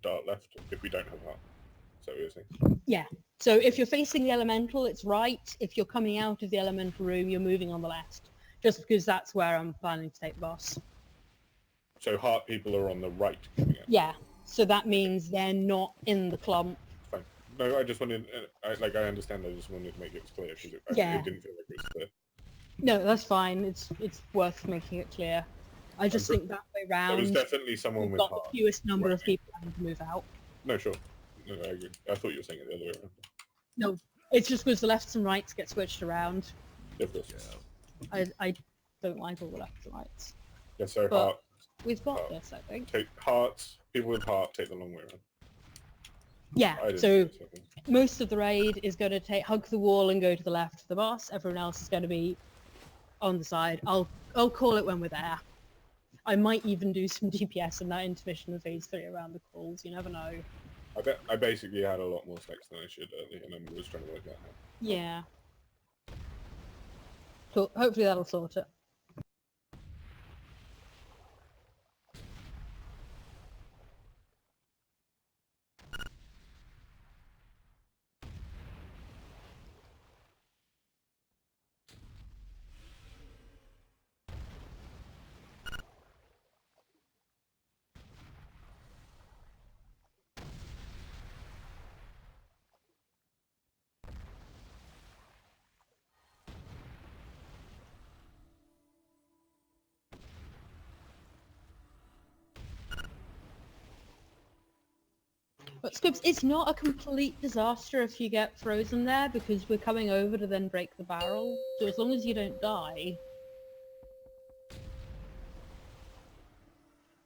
dart left if we don't have heart. So you're saying? Yeah. So if you're facing the elemental, it's right. If you're coming out of the elemental room, you're moving on the left. Just because that's where I'm planning to take the boss. So heart people are on the right coming out. Yeah. So that means they're not in the clump. Fine. No, I just wanted, I understand. I just wanted to make it clear because it didn't feel like it was clear. No, that's fine. It's worth making it clear. I just think that way round. There was definitely someone with got heart. the fewest number of people having to move out. No, sure. No, I agree. I thought you were saying it the other way around. No, it's just because the lefts and rights get switched around. Of course. I don't like all the lefts and rights. Yeah, so But heart. we've got this, I think. Take hearts. People with heart take the long way around. Yeah, so most of the raid is going to hug the wall and go to the left of the boss. Everyone else is going to be on the side. I'll call it when we're there. I might even do some DPS in that intermission of phase 3 around the calls. You never know. I basically had a lot more stacks than I should earlier, and I was trying to work that out. Yeah. Cool. Hopefully that'll sort it. But Squibs, it's not a complete disaster if you get frozen there because we're coming over to then break the barrel. So as long as you don't die.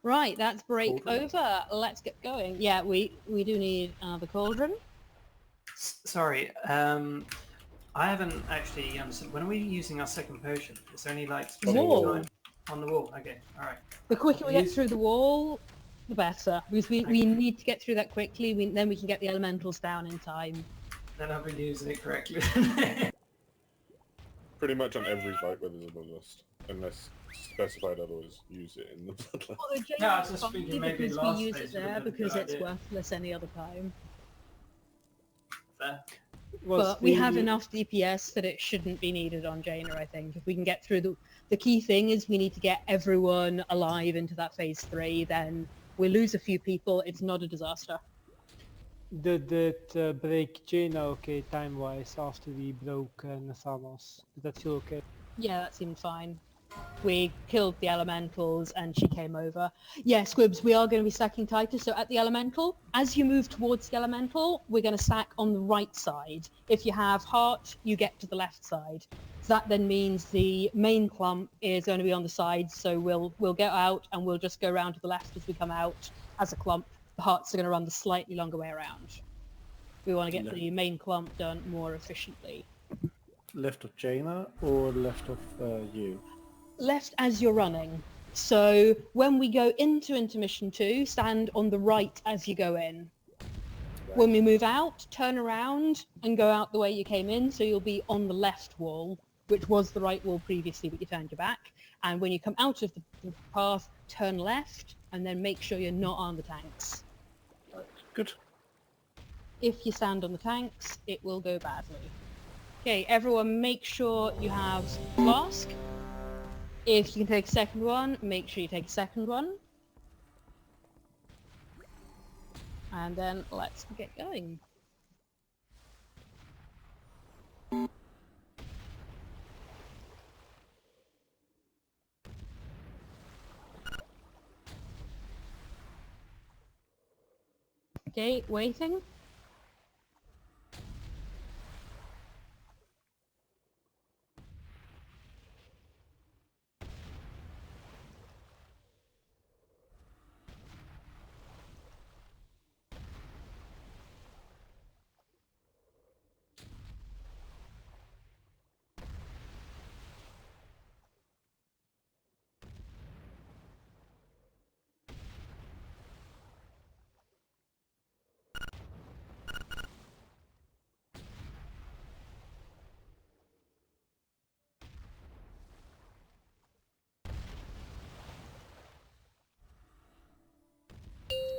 Right, that's break over. Let's get going. Yeah, we do need another cauldron. Sorry, I haven't actually understood. When are we using our second potion? It's only like On the wall. On the wall. Okay, all right. The quicker we get through the wall, the better. Because we need to get through that quickly. Then we can get the elementals down in time. Then I've been using it correctly. Pretty much on every fight where there's a bloodlust, unless specified otherwise, use it in the bloodlust. No, I was just thinking maybe because we use it there because it's worthless any other time. Fair. But we have enough DPS that it shouldn't be needed on Jaina, I think. If we can get through the key thing is we need to get everyone alive into that phase 3, then we lose a few people, it's not a disaster. Did it break Jaina okay time-wise after we broke Nathanos? Did that feel okay? Yeah, that seemed fine. We killed the elementals and she came over. Yeah, Squibs, we are going to be stacking tighter. So at the elemental, as you move towards the elemental, we're going to stack on the right side. If you have heart, you get to the left side. So that then means the main clump is going to be on the side. So we'll get out and we'll just go around to the left as we come out as a clump. The hearts are going to run the slightly longer way around. We want to get the main clump done more efficiently. Left of Jaina or left of you? Left as you're running. So when we go into intermission 2, stand on the right as you go in. Right. When we move out, turn around and go out the way you came in, so you'll be on the left wall, which was the right wall previously, but you turned your back. And when you come out of the path, turn left, and then make sure you're not on the tanks. Good. If you stand on the tanks, it will go badly. Okay, everyone make sure you have flask. If you can take a second one, make sure you take a second one. And then let's get going. Okay, waiting.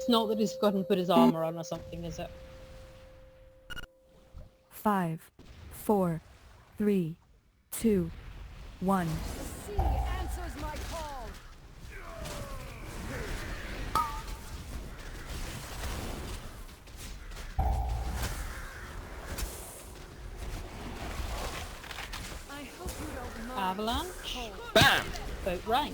It's not that he's forgotten to put his armor on or something, is it? 5, 4, 3, 2, 1. The sea answers my call. I hope you don't mind. Avalanche. Bam! Boat right.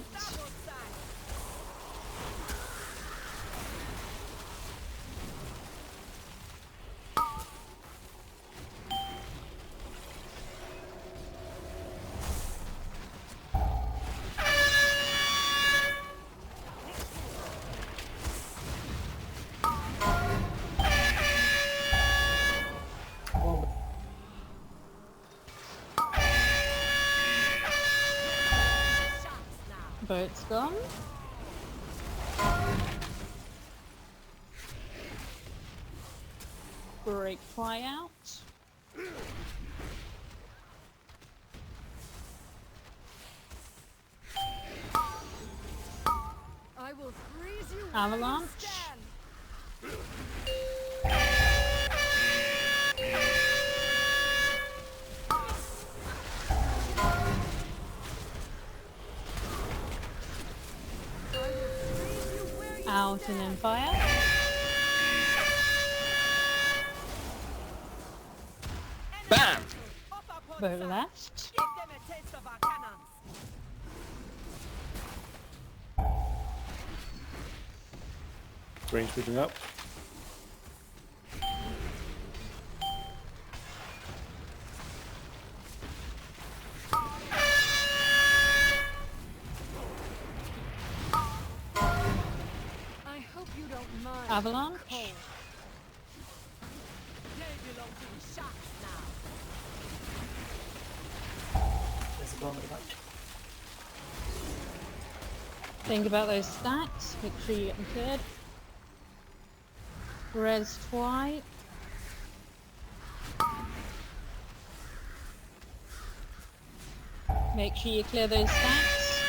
Boat's gone. Break fly out. I will freeze you. Avalanche. Out and then fire. Bam! Boat left. Give them a taste of our cannons. Range moving up. I hope you don't mind. Avalanche. Cold. They belong to the sharks now. There's a bomb at the back. Think about those stacks. Make sure you get them cleared. Res twice. Make sure you clear those stacks.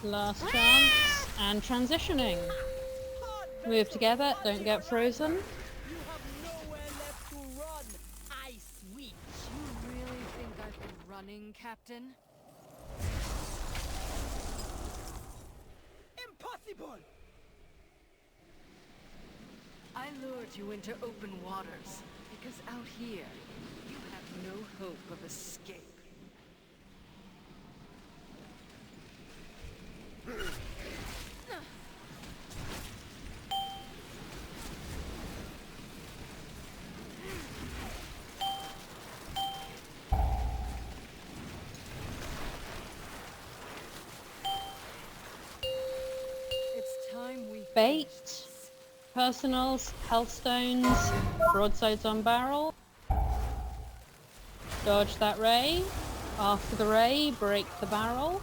Last chance. And transitioning. Move together, don't get frozen. You have nowhere left to run. Ice Witch. You really think I've been running, Captain? Impossible! I lured you into open waters because out here you have no hope of escape. It's time we Bait. finished this. Personals, health stones, broadsides on barrel. Dodge that ray. After the ray, break the barrel.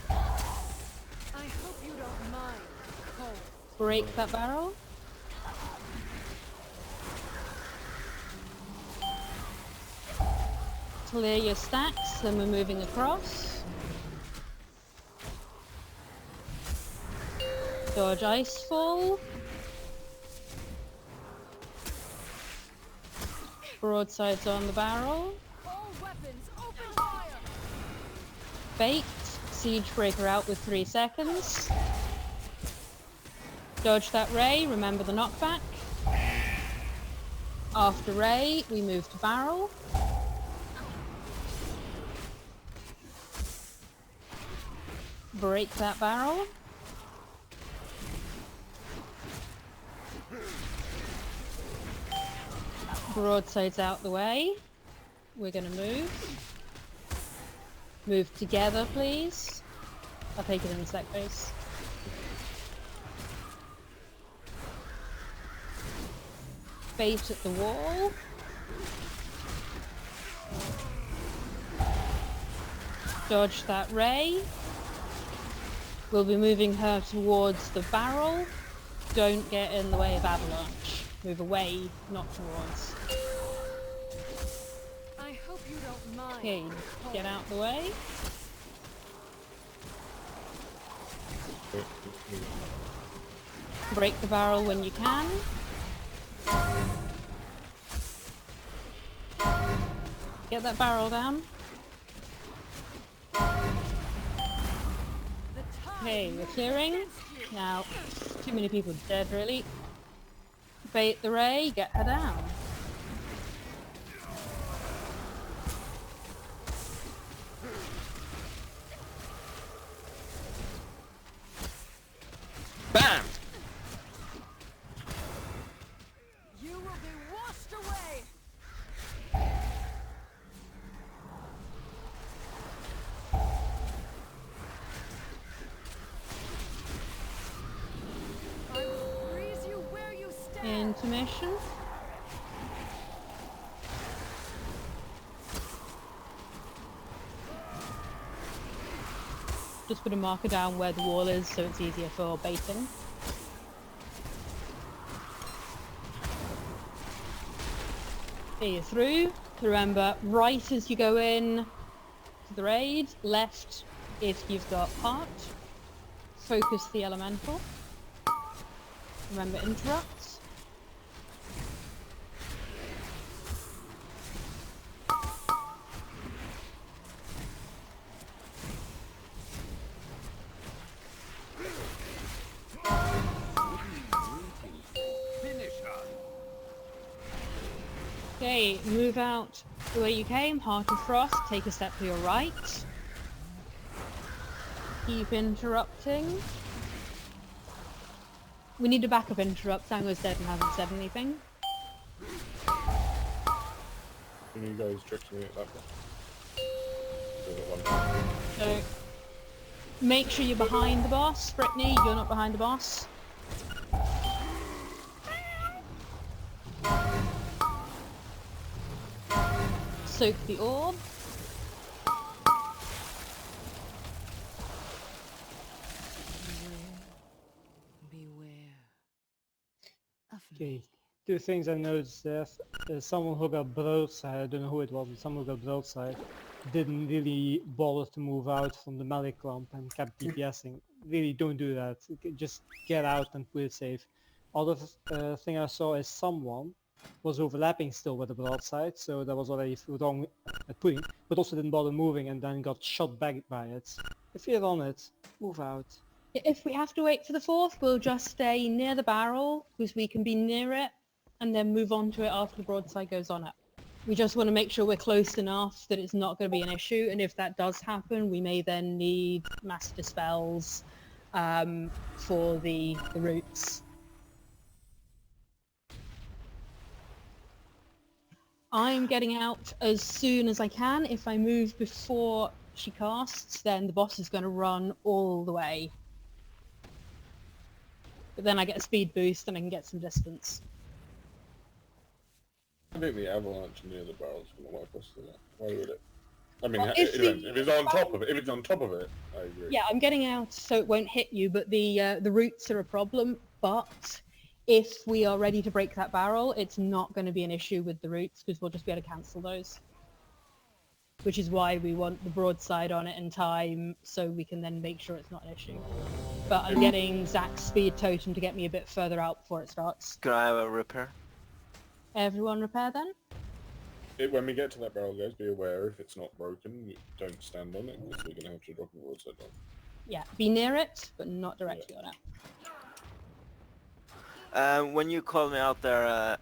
I hope you don't mind. Cold. Break that barrel. Clear your stacks, then we're moving across. Dodge Icefall. Broadsides on the barrel. All weapons, open fire! Bait. Siege Breaker out with 3 seconds. Dodge that ray, remember the knockback. After ray, we move to barrel. Break that barrel. Broadsides out the way. We're gonna move. Move together, please. I'll take it in a sec, base. Bait at the wall. Dodge that ray. We'll be moving her towards the barrel. Don't get in the way of avalanche. Move away, not towards. I hope you don't mind. Okay, get out the way. Break the barrel when you can. Get that barrel down. Okay, we're clearing. Now, too many people dead really. Bait the ray, get her down. Bam! You will be washed away. I will freeze you where you stand. Intermission. Just put a marker down where the wall is so it's easier for baiting. Here you're through. Remember, right as you go in to the raid, left if you've got part. Focus the elemental. Remember interrupts. Okay, move out the way you came, Heart of Frost, take a step to your right. Keep interrupting. We need a backup interrupt, Tango's dead and hasn't said anything. Can you guys trick me at that point? So, make sure you're behind the boss. Brittany, you're not behind the boss. Soak the orb. Beware of me. Okay, two things I noticed there. Someone who got broadside, I don't know who it was, but someone who got broadside didn't really bother to move out from the melee clump and kept DPSing. Really don't do that. Just get out and play it safe. Other thing I saw is someone was overlapping still with the broadside, so that was already wrong at putting, but also didn't bother moving and then got shot back by it. If you're on it, move out. If we have to wait for the fourth, we'll just stay near the barrel, because we can be near it, and then move on to it after the broadside goes on it. We just want to make sure we're close enough that it's not going to be an issue, and if that does happen, we may then need mass dispels for the roots. I'm getting out as soon as I can. If I move before she casts, then the boss is going to run all the way. But then I get a speed boost and I can get some distance. I think the avalanche near the barrel is going to wipe us to that. Why would it? I mean, Well, if it's on top of it, if it's on top of it, I agree. Yeah, I'm getting out so it won't hit you, but the roots are a problem. But if we are ready to break that barrel, it's not going to be an issue with the roots because we'll just be able to cancel those. Which is why we want the broadside on it in time so we can then make sure it's not an issue. But I'm getting Zach's speed totem to get me a bit further out before it starts. Can I have a repair? Everyone repair then? When we get to that barrel, guys, be aware if it's not broken, don't stand on it because we're going to have to drop a broadside on. Yeah, be near it, but not directly on it. When you called me out there,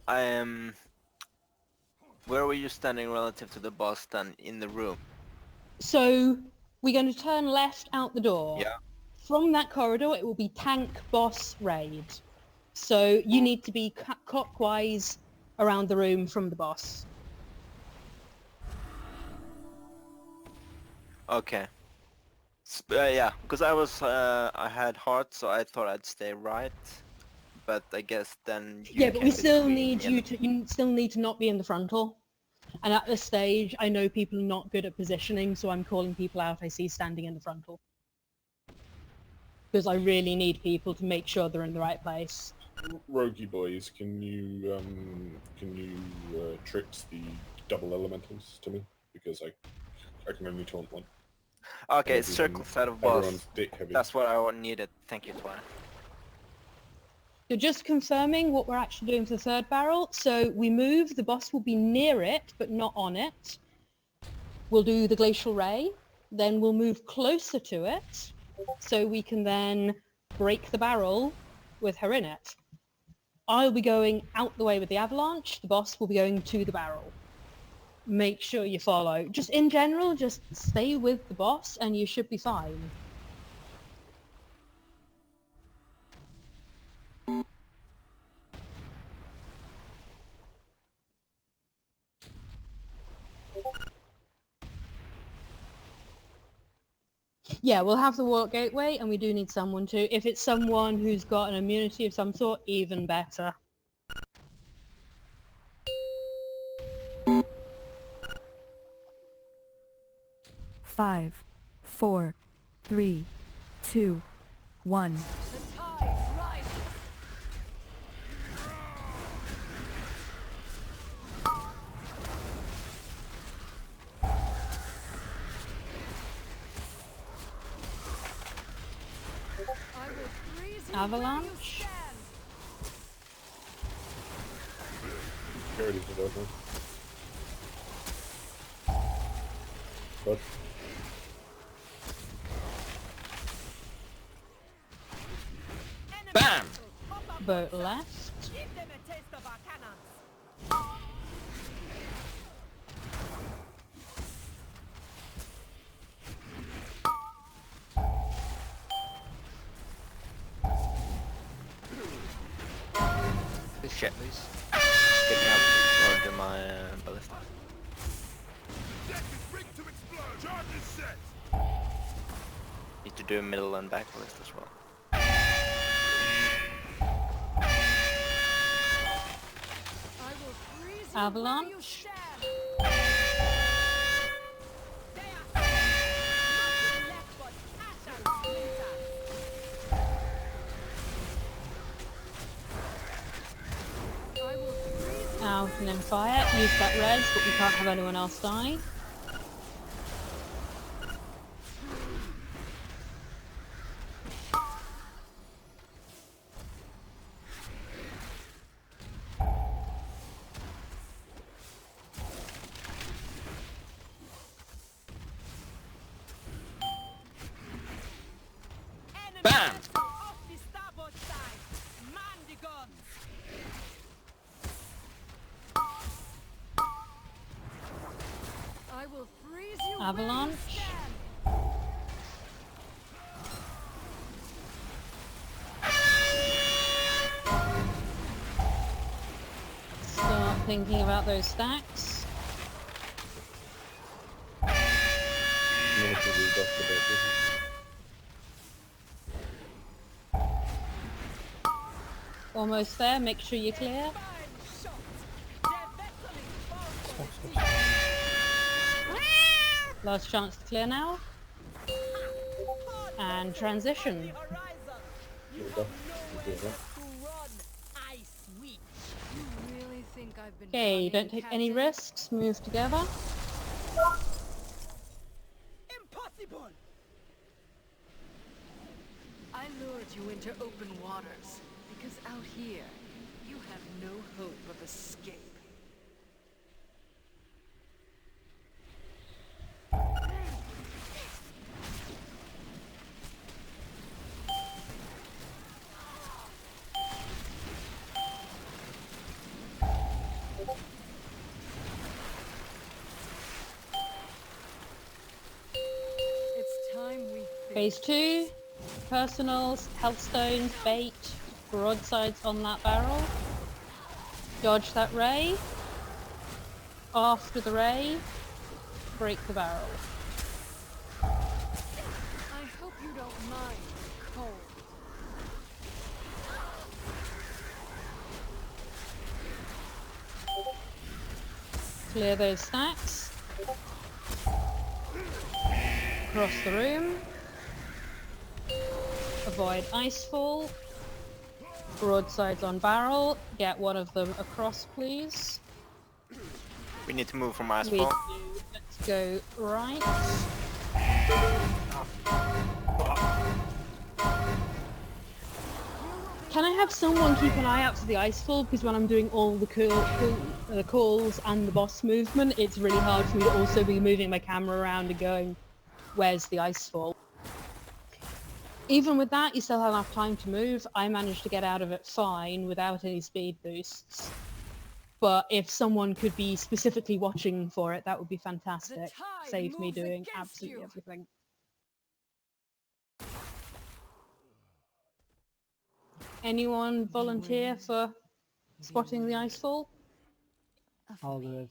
I am... Where were you standing relative to the boss then in the room? So we're going to turn left out the door. Yeah. From that corridor, it will be tank boss raid. So you need to be clockwise around the room from the boss. Okay. Yeah, because I had heart, so I thought I'd stay right. But I guess then Yeah, but we can still between need me and you still need to not be in the frontal. And at this stage, I know people are not good at positioning, so I'm calling people out I see standing in the frontal. Because I really need people to make sure they're in the right place. Roguey boys, can you tricks the double elementals to me? Because I can only taunt one. Okay, Everyone- circle set of boss. Everyone's dick heavy. That's what I needed. Thank you, Twan. So just confirming what we're actually doing for the third barrel. So we move, the boss will be near it, but not on it. We'll do the glacial ray, then we'll move closer to it, so we can then break the barrel with her in it. I'll be going out the way with the avalanche, the boss will be going to the barrel. Make sure you follow. Just in general, just stay with the boss and you should be fine. Yeah, we'll have the Warlock Gateway, and we do need someone to. If it's someone who's got an immunity of some sort, even better. Five, four, three, two, one. The tide rises. I will freeze you Avalanche. where you stand. Security's is open. But BAM! Boat left. Give them a taste of our cannons. This shit, please. Get me up or do my ballista. Need to do a middle and back ballista as well. I will freeze you Avalanche. where you stand. They are nothing left but ash and splinters. I will freeze you Out and then fire. Use that res, but we can't have anyone else die. BAM! off the starboard side. Man the guns. I will freeze you where you Avalanche. stand. Start thinking about those stacks. military rebuff the bit, Almost there, make sure you're clear. Fine shot. Their vessel is bound for Last chance to clear now. And transition. the horizon. You There we have go. nowhere We'll do that. left to run. Ice witch. You really think I've been Okay, running, don't take any Captain? risks, move together. Impossible! I lured you into open waters because out here you have no hope of escape. It's time we Phase 2, personals, health stones, bait, broadsides on that barrel. Dodge that ray. After the ray, break the barrel. I hope you don't mind the cold. Clear those stacks. Across the room. Avoid icefall. Broadsides on barrel. Get one of them across, please. We need to move from We asphalt. do. Let's go right. Can I have someone keep an eye out for the icefall? Because when I'm doing all the calls and the boss movement, it's really hard for me to also be moving my camera around and going, where's the icefall? Even with that, you still have enough time to move. I managed to get out of it fine without any speed boosts. But if someone could be specifically watching for it, that would be fantastic. Save me doing absolutely everything. Anyone volunteer for spotting the icefall? I'll do it.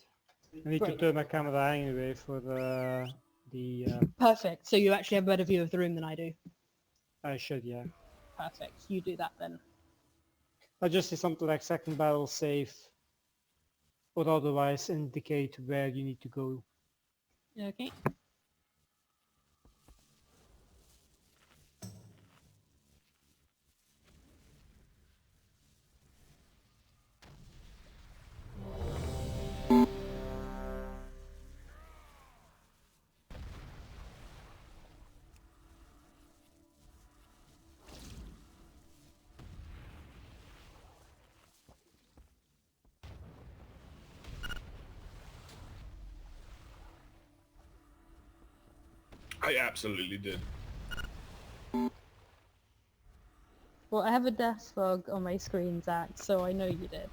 I need to Great. turn my camera anyway for the Perfect. So you actually have a better view of the room than I do. I should, yeah. Perfect. You do that then. I just see something like second barrel safe or otherwise indicate where you need to go. Okay. I absolutely did. Well, I have a death bug on my screen, Zach, so I know you did.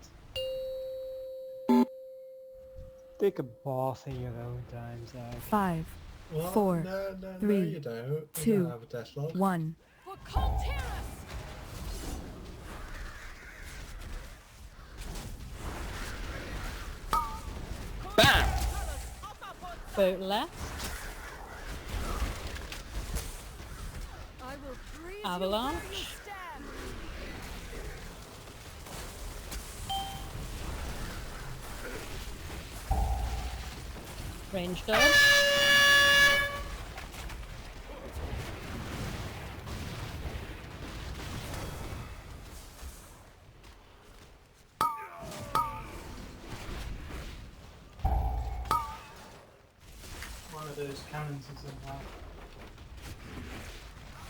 Take a bath in your own time, Zach. 5, What? 4, No, 3, you don't. You 2, don't have a death log. 1. For Colterus! Bam! Boat left. I will freeze Avalanche. you where you stand. Range dodge. One of those cannons is in that.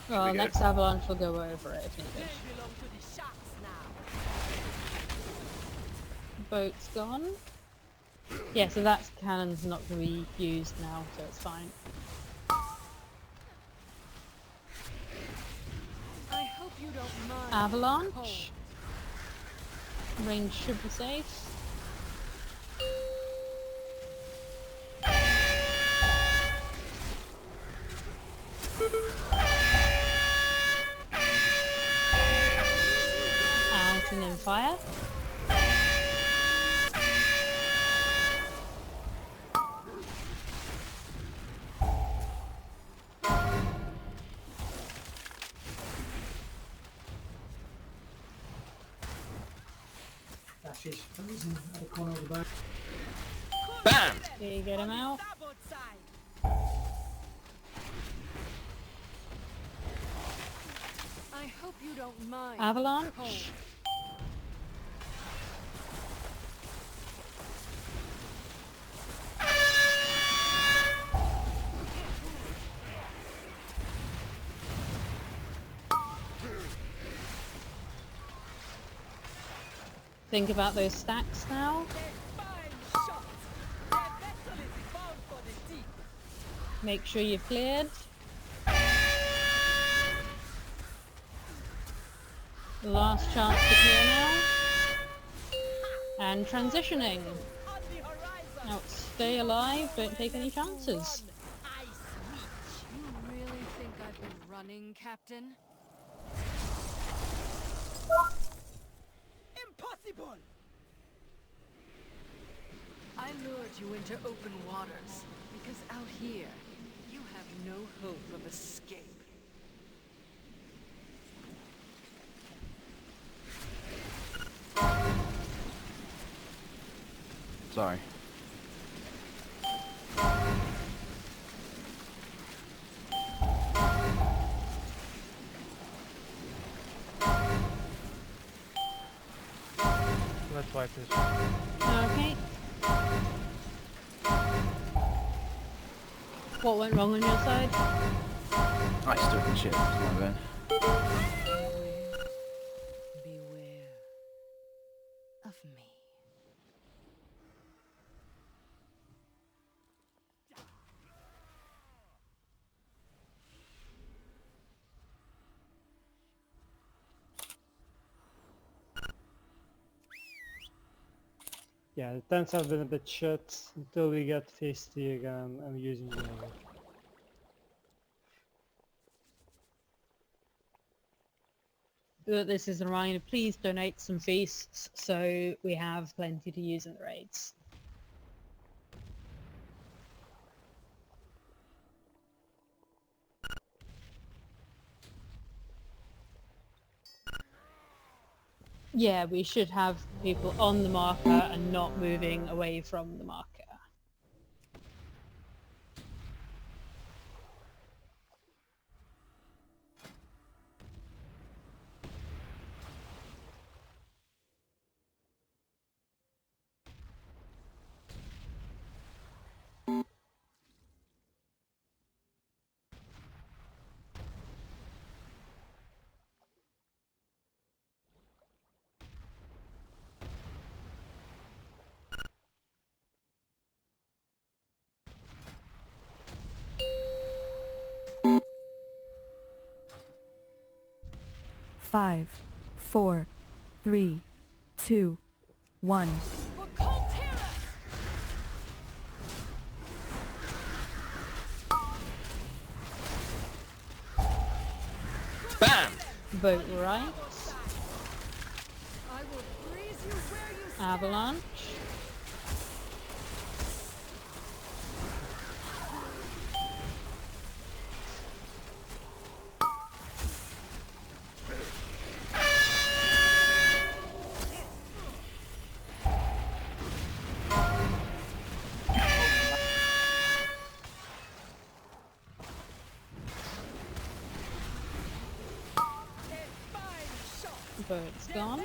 Well, we go? next avalanche will go over it if needed. They belong to the sharks now. Boat's gone. Yeah, so that cannon's not going to be used now, so it's fine. I hope you don't mind. Avalanche. Range should be safe. Out and then fire. That's just frozen at the corner of the boat. Bam! There you get him out. Starboard side. I hope you don't mind. Avalanche. Cold. Think about those stacks now. Fine shot. Their vessel is bound for the deep. Make sure you're cleared. Last chance to clear now. And transitioning. On the horizon. Now stay alive, don't take any chances. Ice Witch. You really think I've been running, Captain? Impossible! I lured you into open waters because out here you have no hope of escape. Sorry. Let's wipe this. Okay. What went wrong on your side? I still can shit. It's not bad. Beware of me. Yeah, the tents have been a bit shit until we get phase 3 again and using the other. This is a reminder, please donate some feasts so we have plenty to use in the raids. Yeah, we should have people on the marker and not moving away from the marker. Five, 4, 3, 2, 1. Bam! Vote right. Avalanche. Vote's gone.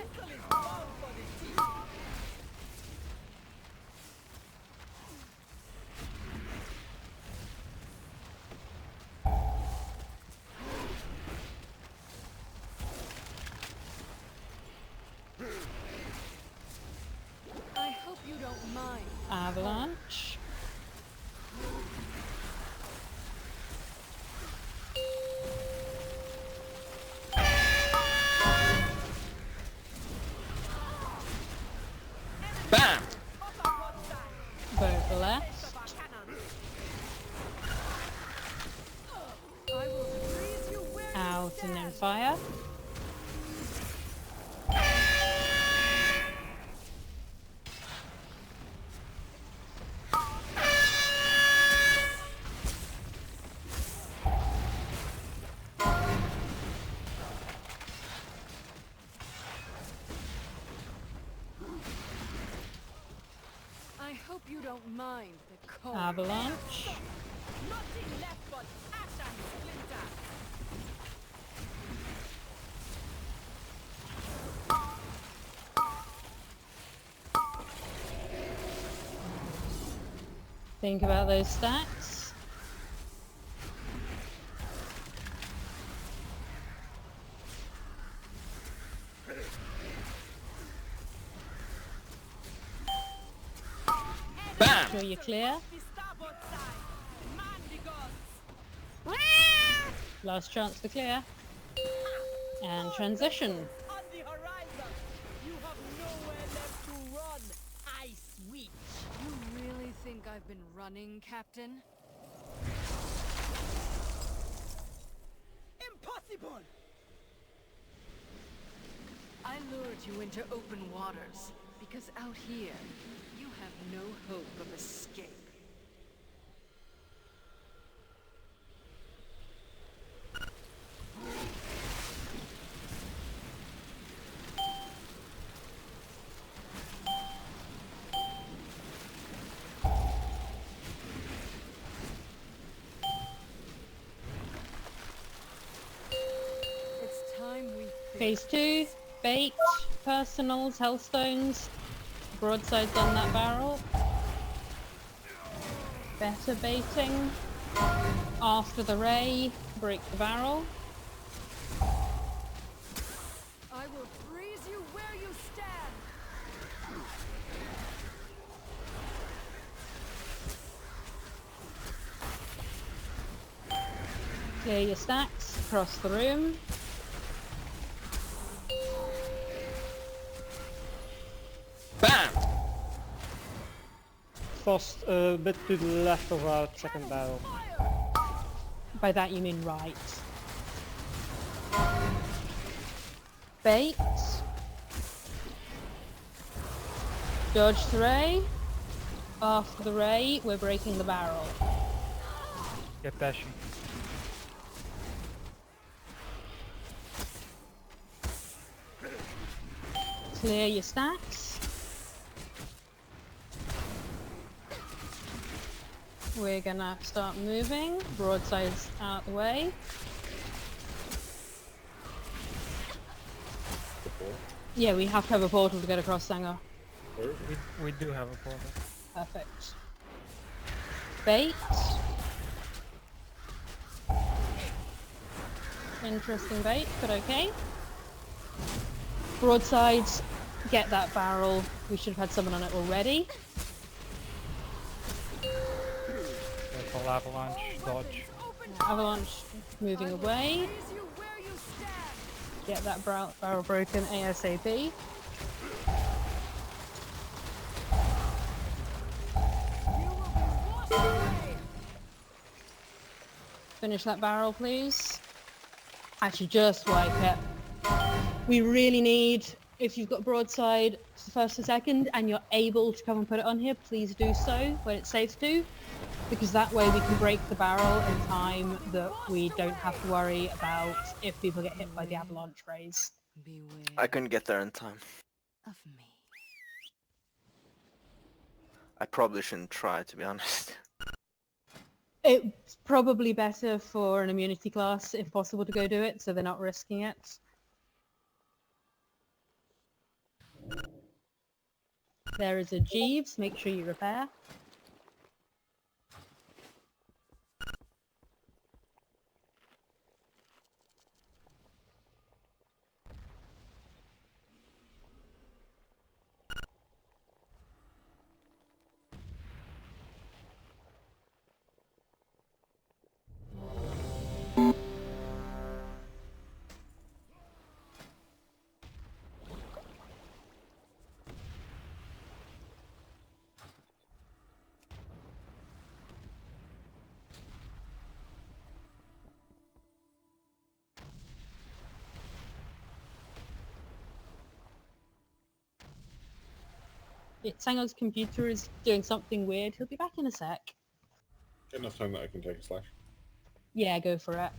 I hope you don't mind. Avalanche. Bam! Vote left. I will freeze you where you Out and then stand. fire. I hope you don't mind the cold. Avalanche. Nothing left but ash and splinter. Think about those stacks. Bam! Sure you're clear. The starboard side. Man the gods. Last chance to clear. And transition. On the horizon. You have nowhere left to run. Ice witch. You really think I've been running, Captain? Impossible! I lured you into open waters because out here you have no hope of escape. It's time we Phase 2. Bait. Personals. Hellstones. Broadsides on that barrel. Better baiting. After the ray, break the barrel. I will freeze you where you stand. Clear your stacks across the room. Bam! Frost a bit to the left of our second barrel. By that you mean right. Bait. Dodge the ray. After the ray, we're breaking the barrel. Get dashing. Clear your stacks. We're gonna start moving. Broadsides out the way. Yeah, we have to have a portal to get across Sanger. We do have a portal. Perfect. Bait. Interesting bait, but okay. Broadsides, get that barrel. We should have had someone on it already. Careful, avalanche, dodge. Avalanche moving away. Freeze you where you stand. Get that barrel broken ASAP. You will be washed away. Finish that barrel, please. Actually, just wipe it. We really need, if you've got broadside first and second, and you're able to come and put it on here, please do so when it's safe to, because that way we can break the barrel in time that we don't have to worry about if people get hit by the avalanche rays. Beware I couldn't get there in time. of me. I probably shouldn't try, to be honest. It's probably better for an immunity class, if possible, to go do it, so they're not risking it. There is a Jeeves, make sure you repair. Sango's computer is doing something weird. He'll be back in a sec. Get enough time that I can take a slash. Yeah, go for it.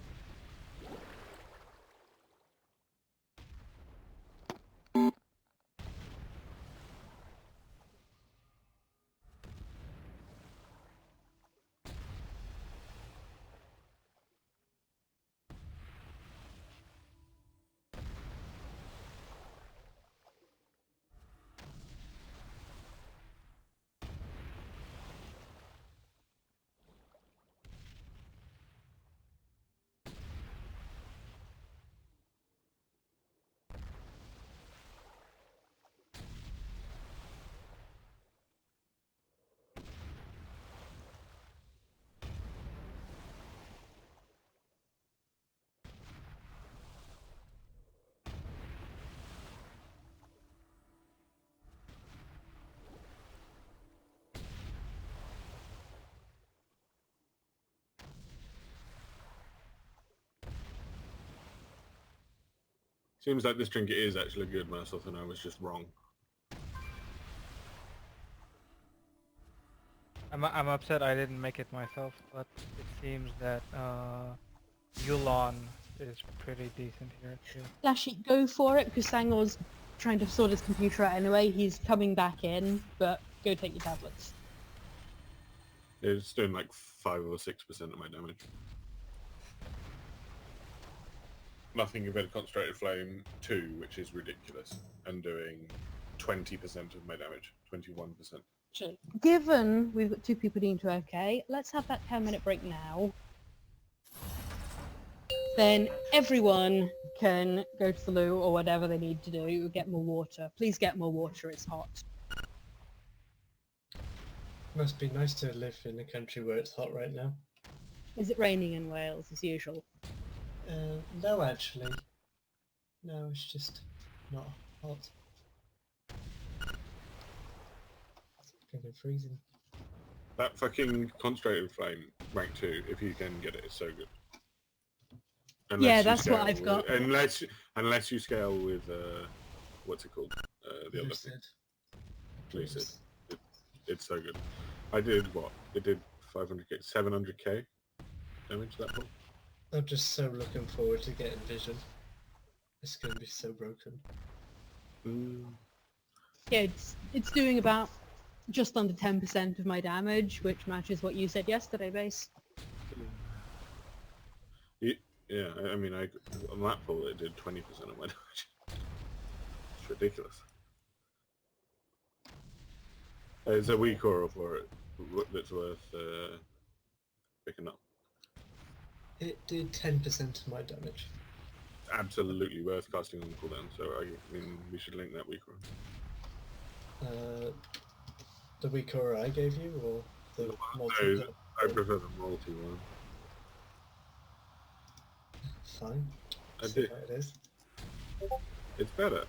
Seems like this trinket is actually good, myself, and I was just wrong. I'm upset I didn't make it myself, but it seems that Yulon is pretty decent here too. Dashi, go for it, because Sangor's trying to sort his computer out anyway. He's coming back in, but go take your tablets. It's doing like 5 or 6% of my damage. Nothing compared to Concentrated Flame 2, which is ridiculous, and doing 20% of my damage, 21%. Actually, given we've got 2 people needing to okay, let's have that 10-minute break now. Then everyone can go to the loo or whatever they need to do, get more water. Please get more water, it's hot. Must be nice to live in a country where it's hot right now. Is it raining in Wales as usual? No, actually. No, it's just not hot. It's kind of freezing. That fucking concentrated flame rank 2, if you can get it, is so good. Yeah, you that's what scale I've got. Unless you scale with what's it called? The other thing. Lucid. It's so good. I did what? It did 500k, 700k damage that point. I'm just so looking forward to getting vision. It's going to be so broken. Yeah, it's doing about just under 10% of my damage, which matches what you said yesterday, Base. Yeah, I mean, on that pull it did 20% of my damage. It's ridiculous. There's a weak aura for it that's worth picking up. It did 10% of my damage. Absolutely worth casting on cooldown, so I mean, we should link that weak aura. The weak aura I gave you, or the multi? No, I prefer the multi one. Fine. I See do. how it is. It's better.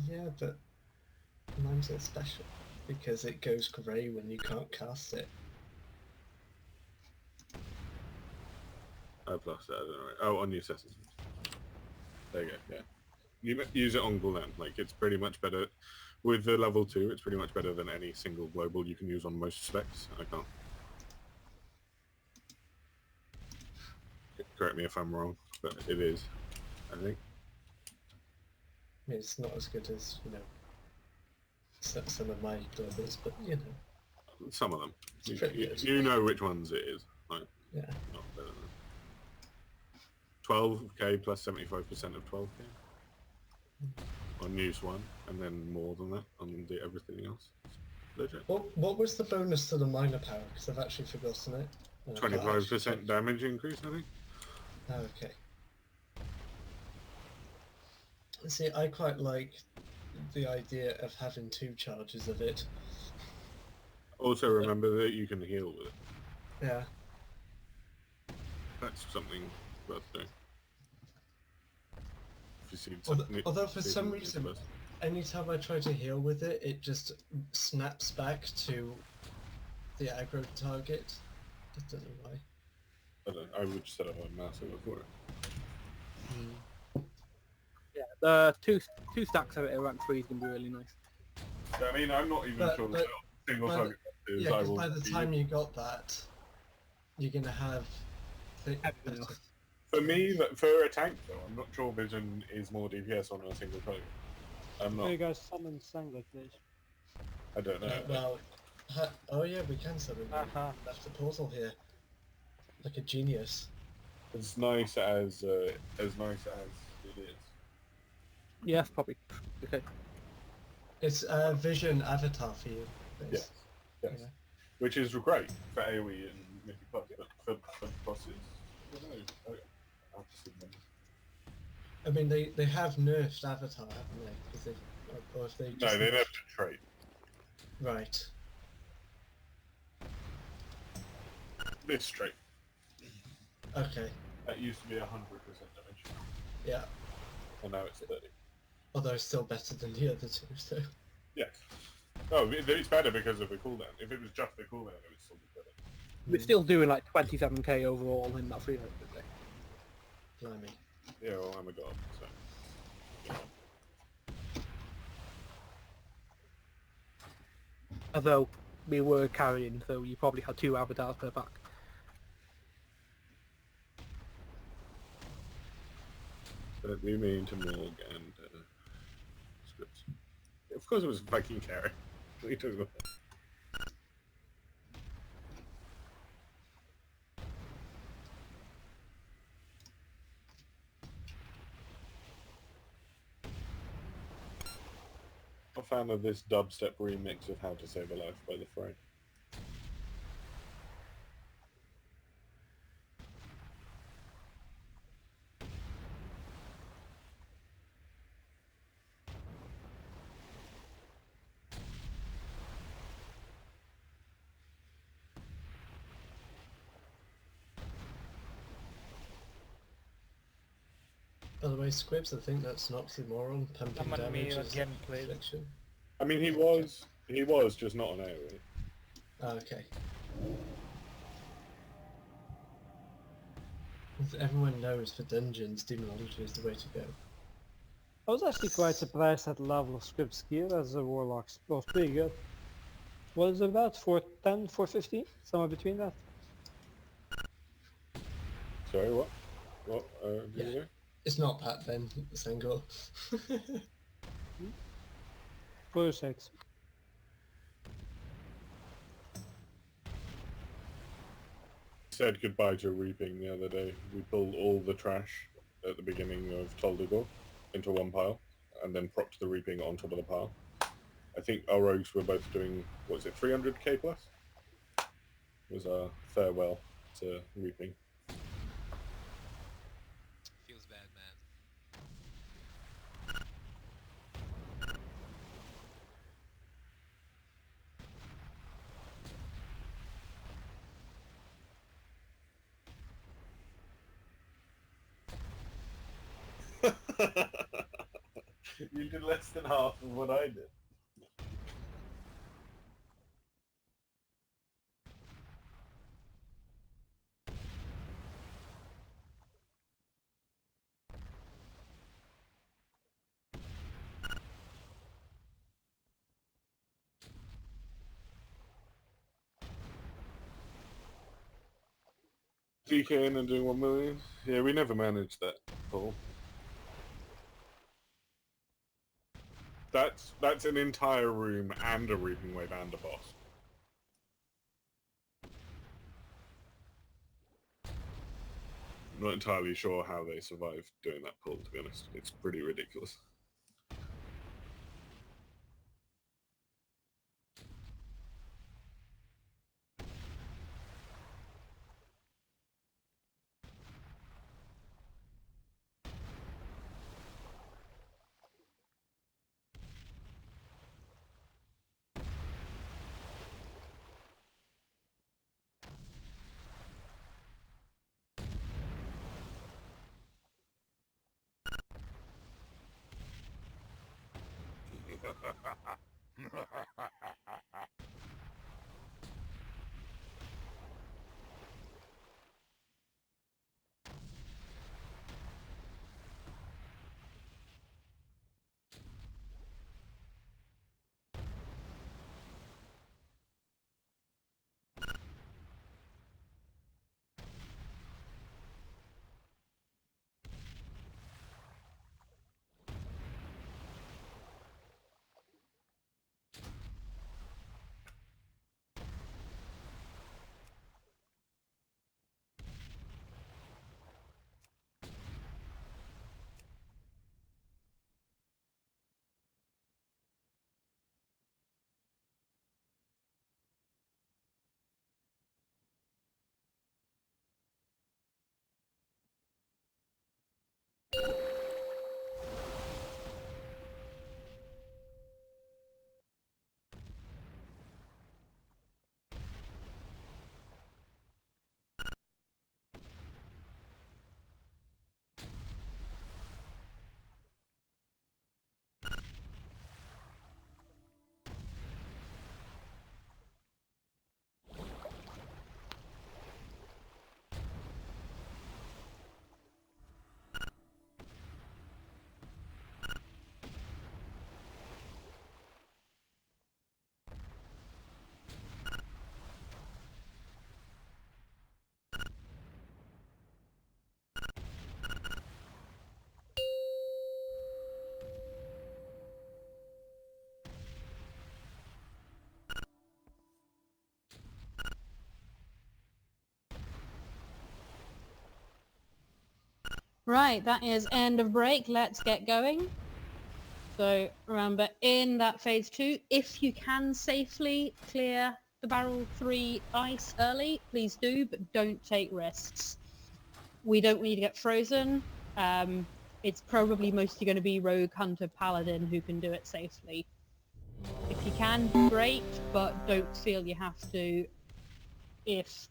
Yeah, but mine's not special because it goes grey when you can't cast it. I've lost it, I don't know. Oh, on the assessments. There you go, yeah. You use it on cooldown, like it's pretty much better. With the level 2, it's pretty much better than any single global you can use on most specs. I can't. Correct me if I'm wrong, but it is, I think. I mean, it's not as good as, you know, some of my globals, but you know. Some of them. It's pretty good. You know which ones it is. Like, Yeah. not better than 12k plus 75% of 12k on use 1, and then more than that on everything else. Legit. What was the bonus to the minor power? Because I've actually forgotten it. 25% damage increase, I think. Okay. See, I quite like the idea of having 2 charges of it. Also remember that you can heal with it. Yeah. That's something worth doing. If you see Although for some reason, anytime I try to heal with it, it just snaps back to the aggro target. I don't know why. I would set up a massive for it. Yeah, the two stacks of it at rank 3 is going to be really nice. I mean, I'm not even sure that single target is. Yeah, because by the time you got that, you're going to have... For me, for a tank though, I'm not sure vision is more DPS on a single target. I'm not. Hey guys, summon Sanglet, please. I don't know. Well, oh yeah, we can summon. Left the portal here. Like a genius. As nice as it is. Yes, probably. Okay. It's a vision avatar for you. Yes. Yes. Yeah. Which is great for AoE and Mythic Plus, but for bosses, I don't know. I'll have to see them. I mean, they have nerfed avatar, haven't they? Because they, or if they just no, they nerfed the trait. Right. This trait. Okay. That used to be 100% damage. Yeah. And now it's 30. Although it's still better than the other 2, so... Yes. Oh, it's better because of the cooldown. If it was just the cooldown, it would still be better. We're still doing like 27k overall in that 300 day. Blimey. Yeah, well, I'm a god, so... Although, we were carrying, so you probably had 2 avatars per pack. But we mean to Morg and scripts. Of course it was fucking carry. What are you talking about? a fan of this dubstep remix of How to Save a Life by The Fray. By the way, Squibs, I think that's an oxymoron. Pumping Summon me damage is again, please. affliction. I mean, he was just not an AoE. Oh, okay. As everyone knows, for dungeons, demonology is the way to go. I was actually quite surprised at the level of Script's gear as a warlock. It was pretty good. What is it about? 410, 415? Somewhere between that? Sorry, what? What? Did you say? It's not Pat then, Sangor. 406. Said goodbye to Reaping the other day. We pulled all the trash at the beginning of Toldegor into one pile, and then propped the Reaping on top of the pile. I think our rogues were both doing, what was it, 300k plus? Was our farewell to Reaping. Feels bad, man. You did less than half of what I did. DKing and doing 1 million? Yeah, we never managed that, Paul. That's an entire room and a Reaping Wave and a boss. I'm not entirely sure how they survived doing that pull, to be honest. It's pretty ridiculous. Right, that is end of break. Let's get going. So remember, in that phase 2, if you can safely clear the barrel 3 ice early, please do, but don't take risks. We don't need to get frozen. It's probably mostly going to be Rogue, Hunter, Paladin who can do it safely. If you can, great, but don't feel you have to. If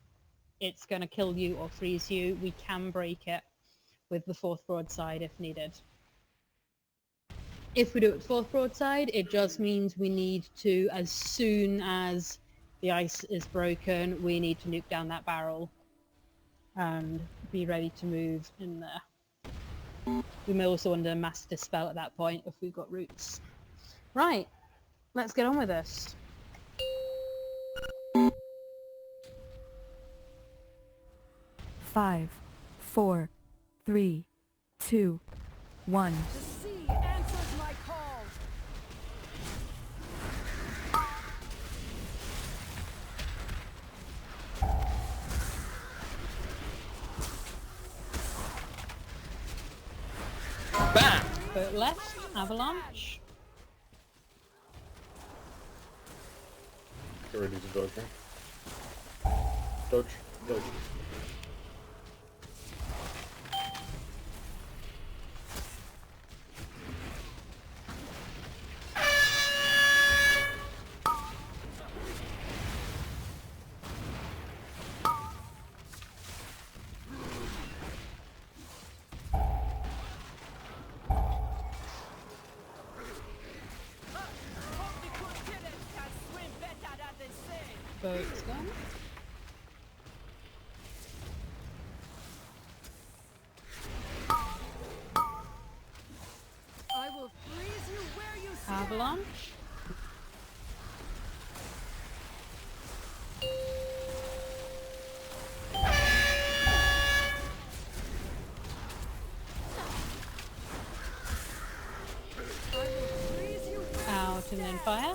it's going to kill you or freeze you, we can break it with the 4th broadside if needed. If we do it 4th broadside, it just means we need to, as soon as the ice is broken, we need to nuke down that barrel and be ready to move in there. We may also want to mass dispel at that point if we've got roots. Right, let's get on with this. Five, 4, 3, 2, 1. The sea answers my call. Bam! Boat left, avalanche. Get ready to dodge, man. Dodge, dodge. Boat's gone. I will freeze you where you stand. Avalanche. I will freeze you where Out and then fire.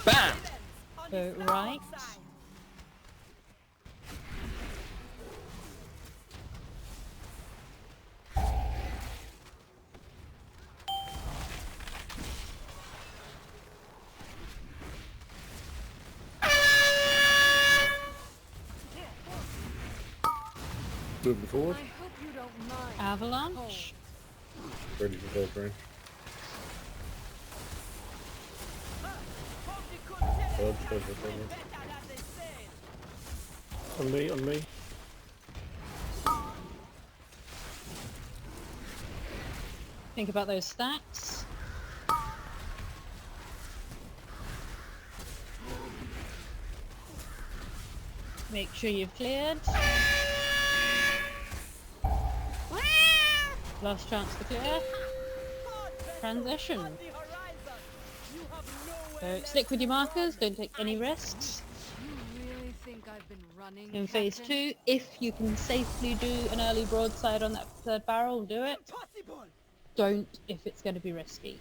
Bam! Boat right. Moving forward. I hope you don't mind. Avalanche. Ready for dodge range. Dodge, dodge, dodge, dodge. On me, on me. Think about those stacks. Make sure you've cleared. Last chance to clear. Transition. So stick with your markers, don't take any risks. You really think I've been running, In phase Captain? 2, if you can safely do an early broadside on that 3rd barrel, do it. Don't if it's going to be risky.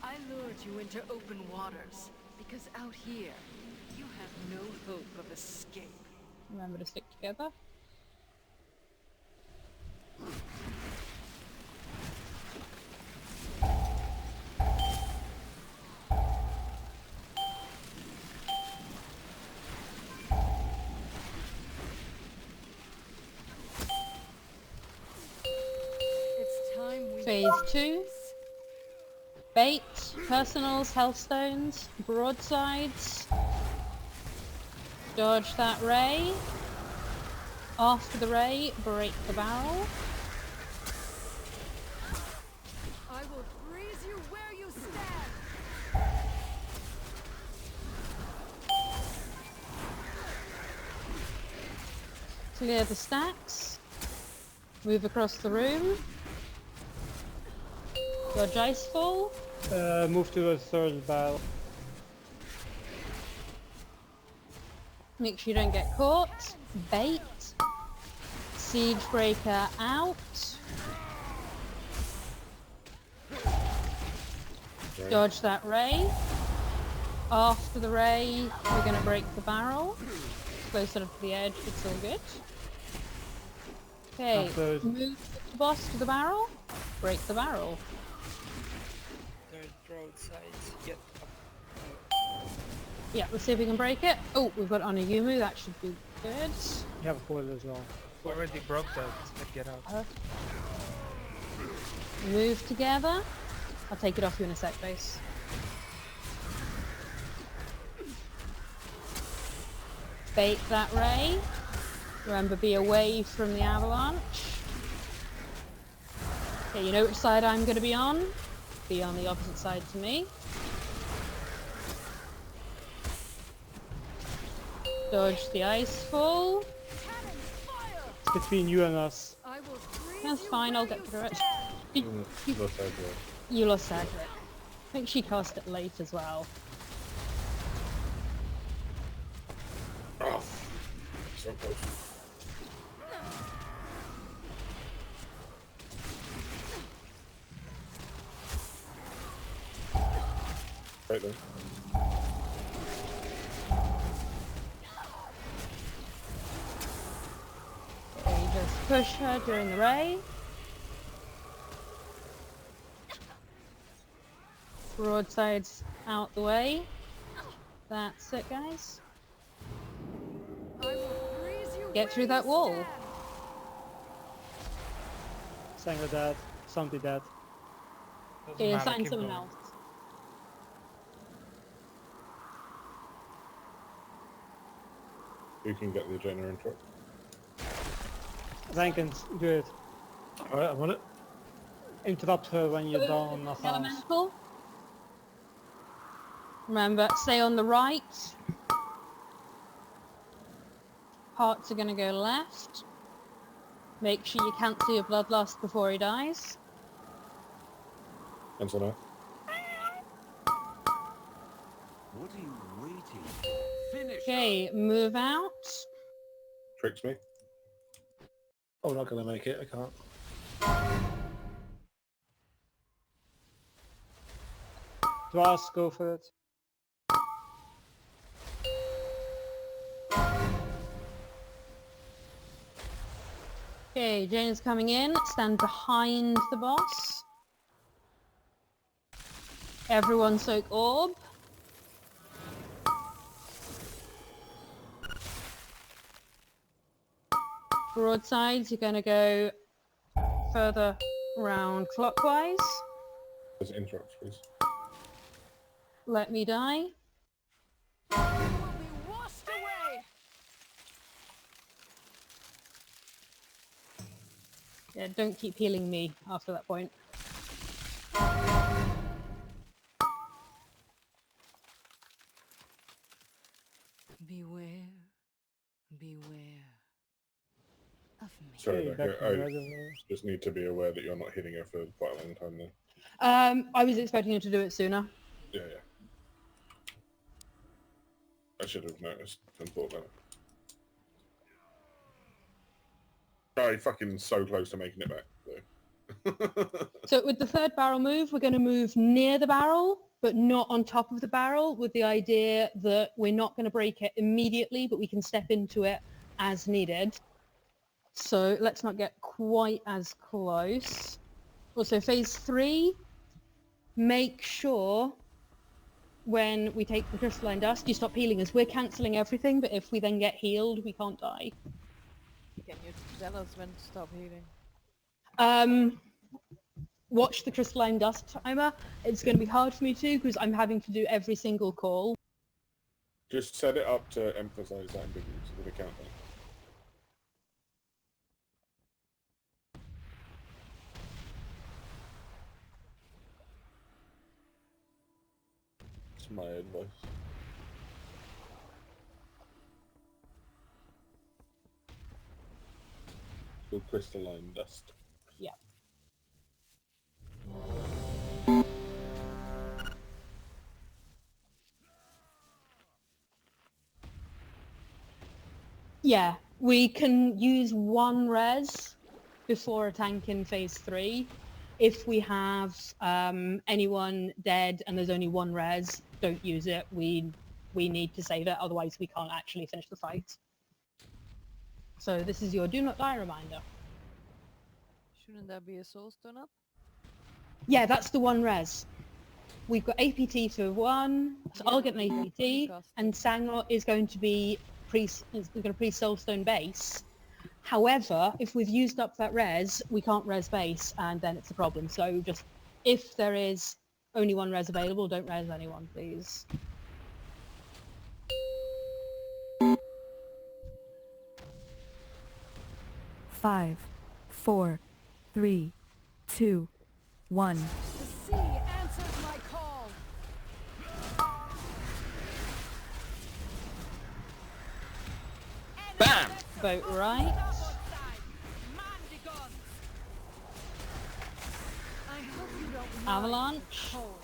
I lured you into open waters because out here you have no hope of escape. Remember to stick together. It's time we Phase 2. Bait, personals, healthstones, broadsides. Dodge that ray. After the ray, break the barrel. I will freeze you where you stand. Clear the stacks. Move across the room. Dodge icefall. Move to a 3rd barrel. Make sure you don't get caught. Bait. Siege breaker out. Dodge that ray. After the ray, we're going to break the barrel. Closer to the edge, it's all good. Okay, After- move the boss to the barrel. Break the barrel. Third roadside. Get up. Yeah, let's see if we can break it. Oh, we've got it on a Yumu. That should be good. You have a foil as well. Already broke that. Let's get out. Move together. I'll take it off you in a sec, base. Bait that ray. Remember, be away from the avalanche. Okay, you know which side I'm going to be on? Be on the opposite side to me. Dodge the ice fall. It's between you and us. That's fine, I'll get through it. Lost Aggro. You lost Aggro. I think she cast it late as well. Oh, so close. Right then. Okay, just push her during the ray. Broadsides out the way. That's it, guys. Get through that wall. Sanger dead. Sunti dead. Doesn't Okay, matter, assign keep someone going. else. You can get the Jaina intro. Rankins, do it. Alright, I'm on it. Interrupt her when you're done on the house. Elemental. Remember, stay on the right. Hearts are going to go left. Make sure you cancel your bloodlust before he dies. Cancel now. What are you waiting? Finish. Okay, move out. Tricks me. Oh, I'm not gonna make it, I can't. Dwas, go for it. Okay, Jaina's coming in. Stand behind the boss. Everyone soak orb. Broadsides, you're going to go further round clockwise. There's interrupts, please. Let me die. Yeah, don't keep healing me after that point. Beware, beware of me. Sorry, Okay, back Becca. to the I reservoir. just need to be aware that you're not hitting her for quite a long time then. I was expecting you to do it sooner. Yeah, yeah. I should have noticed and thought about it. Oh, fucking so close to making it back, though. So with the third barrel move, we're going to move near the barrel, but not on top of the barrel, with the idea that we're not going to break it immediately, but we can step into it as needed. So let's not get quite as close. Also, phase 3, make sure when we take the crystalline dust, you stop healing us. We're cancelling everything, but if we then get healed, we can't die. Can you tell us when to stop healing? Watch the crystalline dust timer. It's going to be hard for me to because I'm having to do every single call. Just set it up to emphasize that ambiguity with a countdown. That's my advice. Called crystalline dust. Yeah. Yeah, we can use one res before a tank in phase 3. If we have anyone dead and there's only one res, don't use it. We need to save it, otherwise we can't actually finish the fight. So this is your do not die reminder. Shouldn't there be a soulstone up? Yeah, that's the one res. We've got APT to 1, so I'll get an APT, and Sangor is going to be pre-soulstone base. However, if we've used up that res, we can't res base, and then it's a problem. So just, if there is only one res available, don't res anyone, please. Five, 4, 3, 2, 1. The sea answers my call. Bam! Boat right. I hope you don't mind Avalanche. the cold.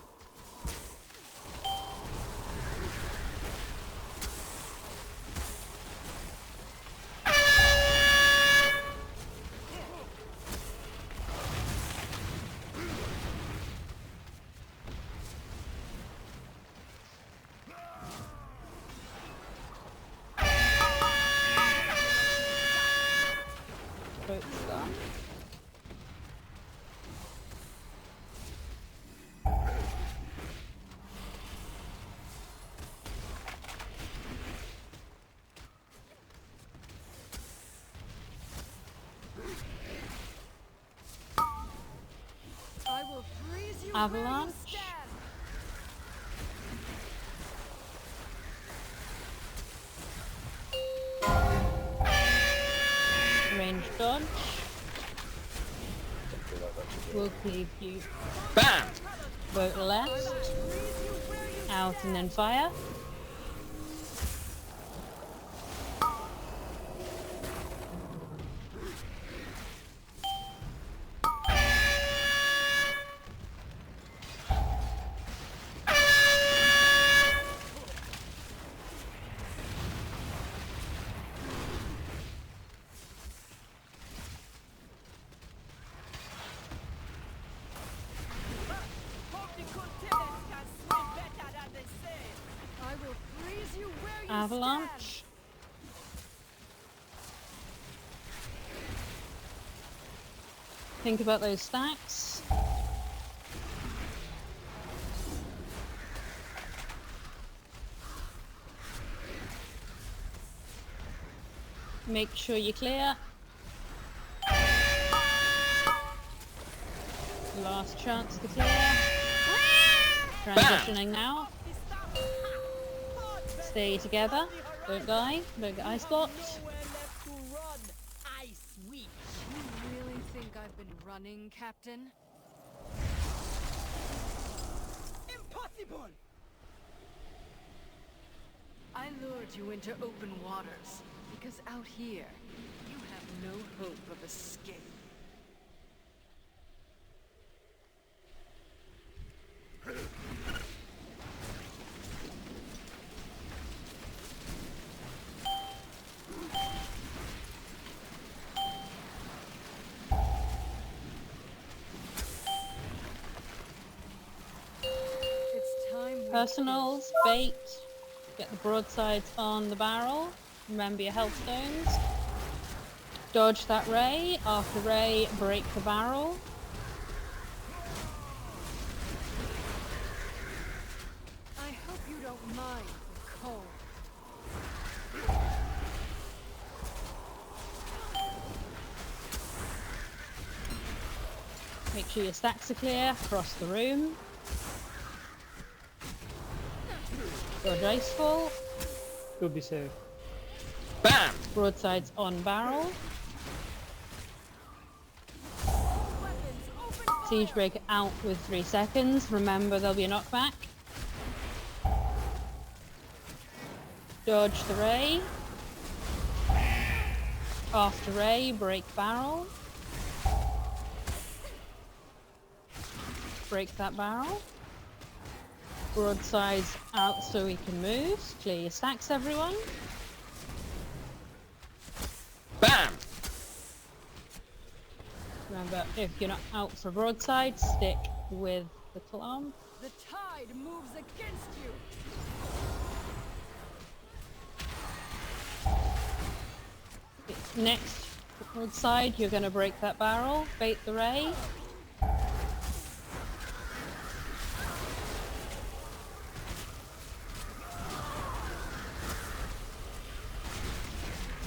Boat's done. I will freeze you Avalanche. where you stand. Range dodge. We'll cleave you. Bam! Boat left. Out and then fire. I will freeze you where you Avalanche. Think about those stacks. Make sure you're clear. Last chance to clear. Transitioning now. Stay together. Don't die. Don't get ice blocked. You really think I've been running, Captain? Impossible! I lured you into open waters because out here you have no hope of escape. It's time we Personals, bait. Get the broadsides on the barrel. Remember your health stones. Dodge that ray. After ray, break the barrel. I hope you don't mind the cold. Make sure your stacks are clear. Across the room. Dodge icefall. You'll be safe. Bam! Broadsides on barrel. Siege breaker out with 3 seconds. Remember, there'll be a knockback. Dodge the ray. After ray, break barrel. Break that barrel. Broadsides out so we can move. Clear your stacks, everyone. Bam! Remember, if you're not out for broadside, stick with the clump. The tide moves against you. Next Broadside, you're going to break that barrel, bait the ray.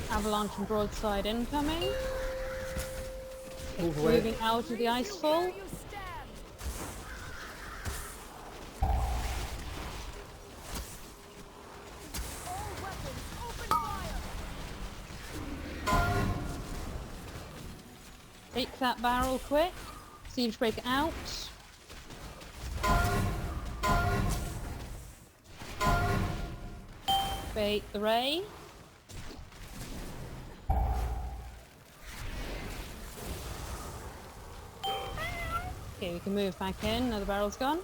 Avalanche and broadside incoming. Moving out of the icefall. Take that barrel quick. Siege breaker out. Bait the ray. Okay, we can move back in. Now the barrel's gone.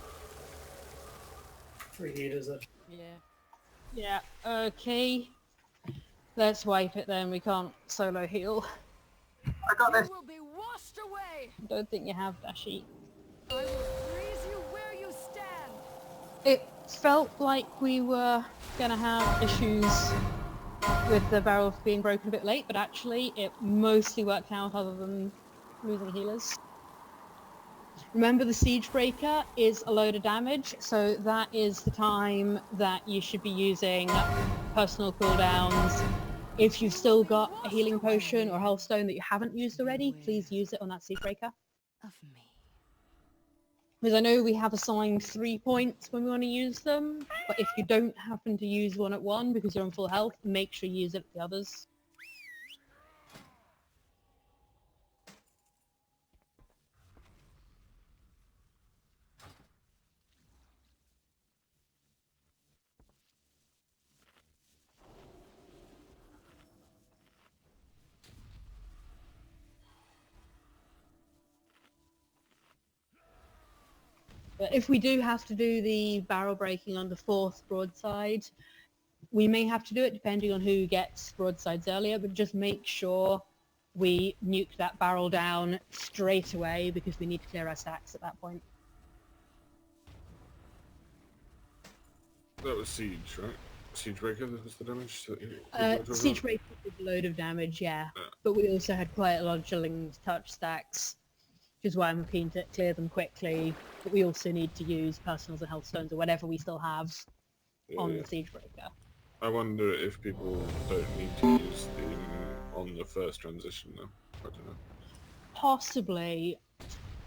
3 healers up. Yeah, okay. Let's wipe it then. We can't solo heal. I got this. You will be washed away. Don't think you have Dashi. I will freeze you where you stand. It felt like we were gonna have issues with the barrel being broken a bit late, but actually it mostly worked out other than losing healers. Remember, the siege breaker is a load of damage, so that is the time that you should be using personal cooldowns. If you've still got a healing potion or health stone that you haven't used already, please use it on that siege breaker. Of me. Because I know we have assigned 3 points when we want to use them, but if you don't happen to use one at one because you're on full health, make sure you use it at the others. But if we do have to do the barrel breaking on the 4th broadside, we may have to do it depending on who gets broadsides earlier, but just make sure we nuke that barrel down straight away because we need to clear our stacks at that point. That was siege, right? Siege breaker, that was the damage? Siege breaker did a load of damage, yeah. But we also had quite a lot of chilling touch stacks, which is why I'm keen to clear them quickly. But we also need to use personals and health stones or whatever we still have on the siege breaker. I wonder if people don't need to use them on the first transition though. I don't know. Possibly.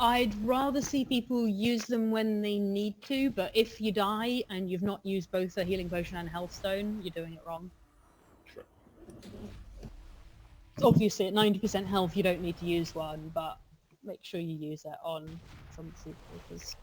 I'd rather see people use them when they need to, but if you die and you've not used both a healing potion and a health stone, you're doing it wrong. Sure. Obviously at 90% health you don't need to use one, but make sure you use it on some of the siege breakers.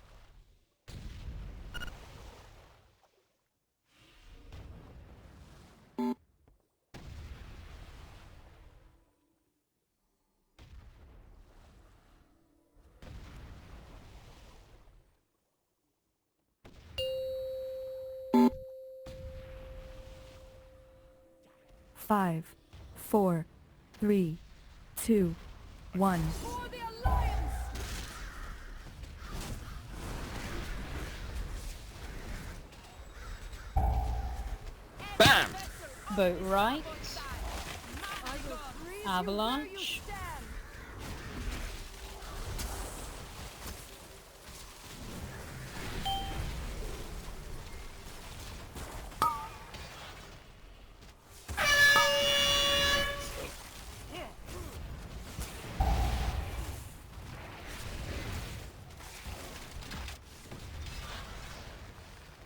Five, 4, 3, 2, 1. Bam! Boat right. Avalanche.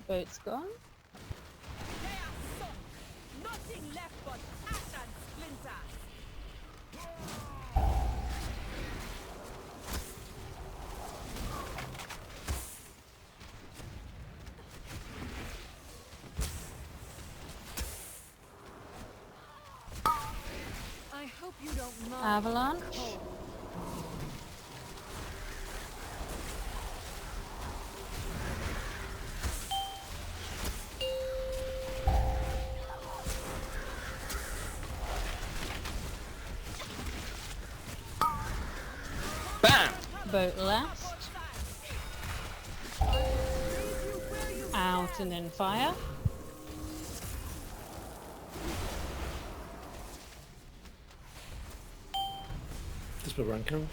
Boat's gone. Nothing left but ash and splinters. I hope you don't mind. Avalanche. Bam! Boat left. Out and then fire. Just put rank on.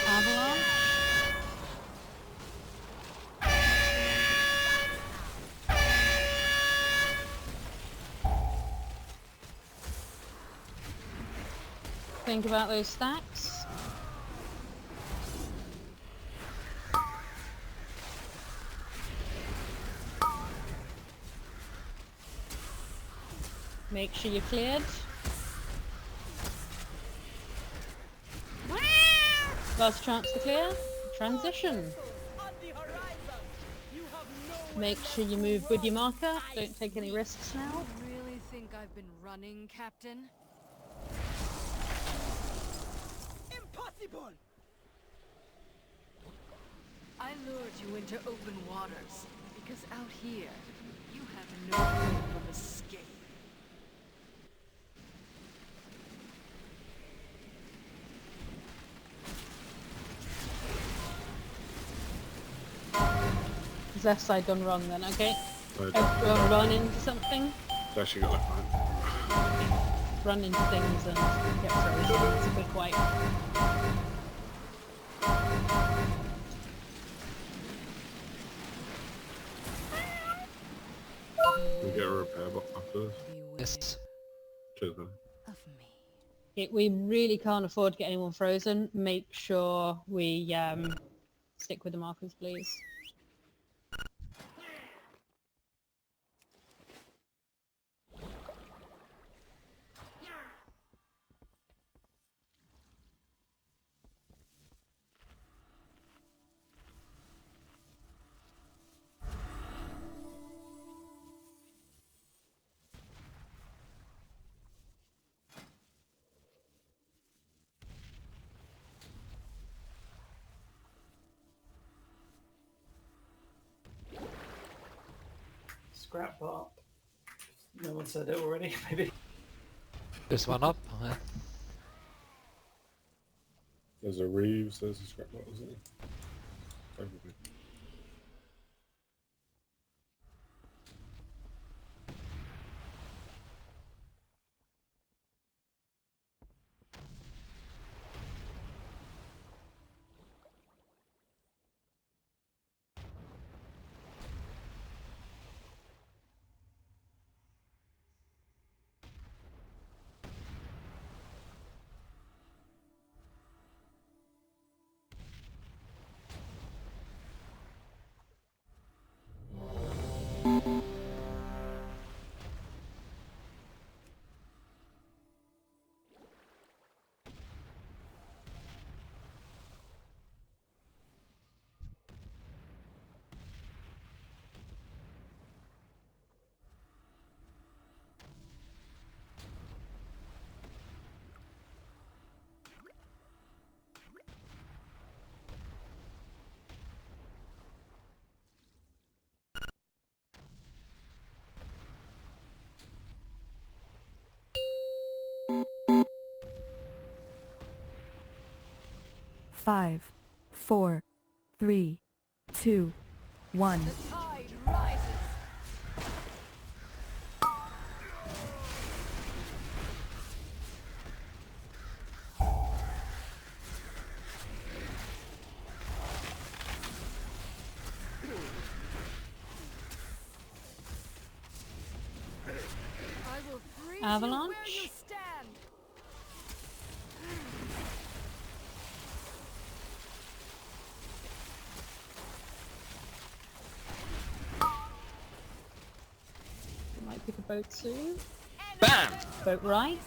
Avalanche. Think about those stacks. Make sure you're cleared. Last chance to clear. Transition. Make sure you move with your marker. Don't take any risks now. You really think I've been running, Captain? Impossible! I lured you into open waters because out here you have no hope of escape. Left side gone wrong then, okay? Right. Everyone run into something. It's actually got left behind. Run into things and get frozen. It's a quick wipe. We get a repair box afterwards. Yes. Cheers, man. We really can't afford to get anyone frozen. Make sure we stick with the markers, please. Scrap bop. No one said it already, maybe. There's one up. There's a Reeves, there's a scrap bottle, isn't there? Probably. Five, 4, 3, 2, 1. The tide rises. I will freeze Avalanche? you where you stand. Might pick a boat soon. Bam! Boat right.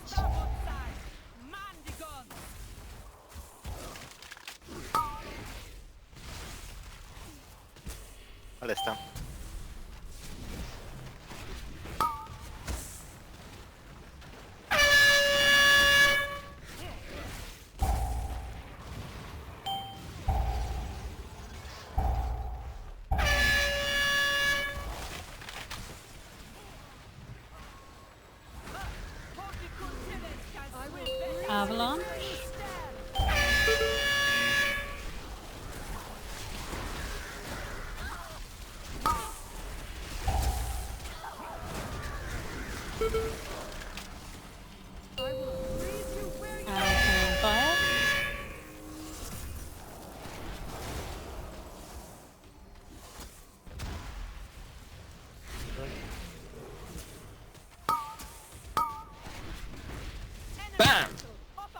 Allesta. Avalanche.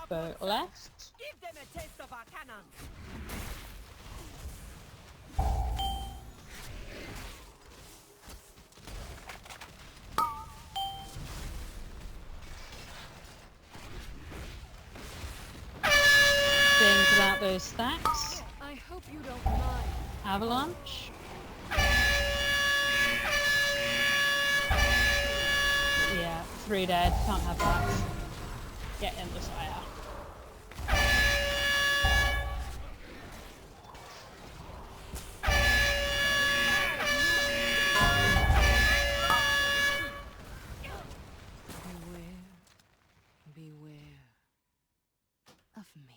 Boat left. Give them a taste of our cannon. Think about those stacks. I hope you don't mind. Avalanche. Yeah, 3 dead. Can't have that. Get in the fire. Beware of me.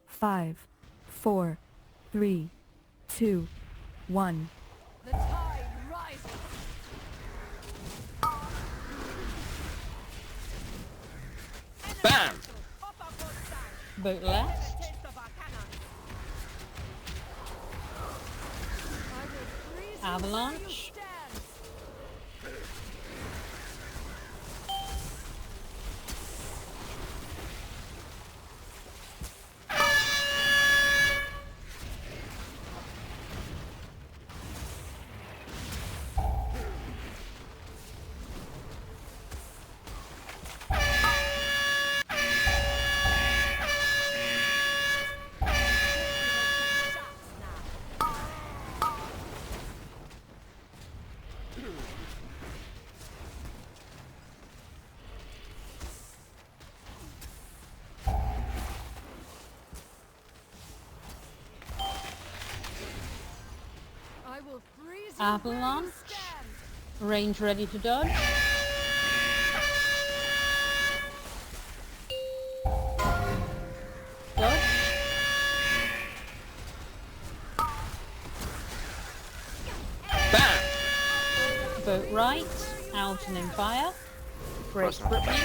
Five, 4, 3, 2, 1. The tide rises. Bam! Boat left. Avalanche. I will freeze you Avalanche. Range ready to dodge. Dodge. Bam! Boat right. Out and in fire. Brace Cross Brittany.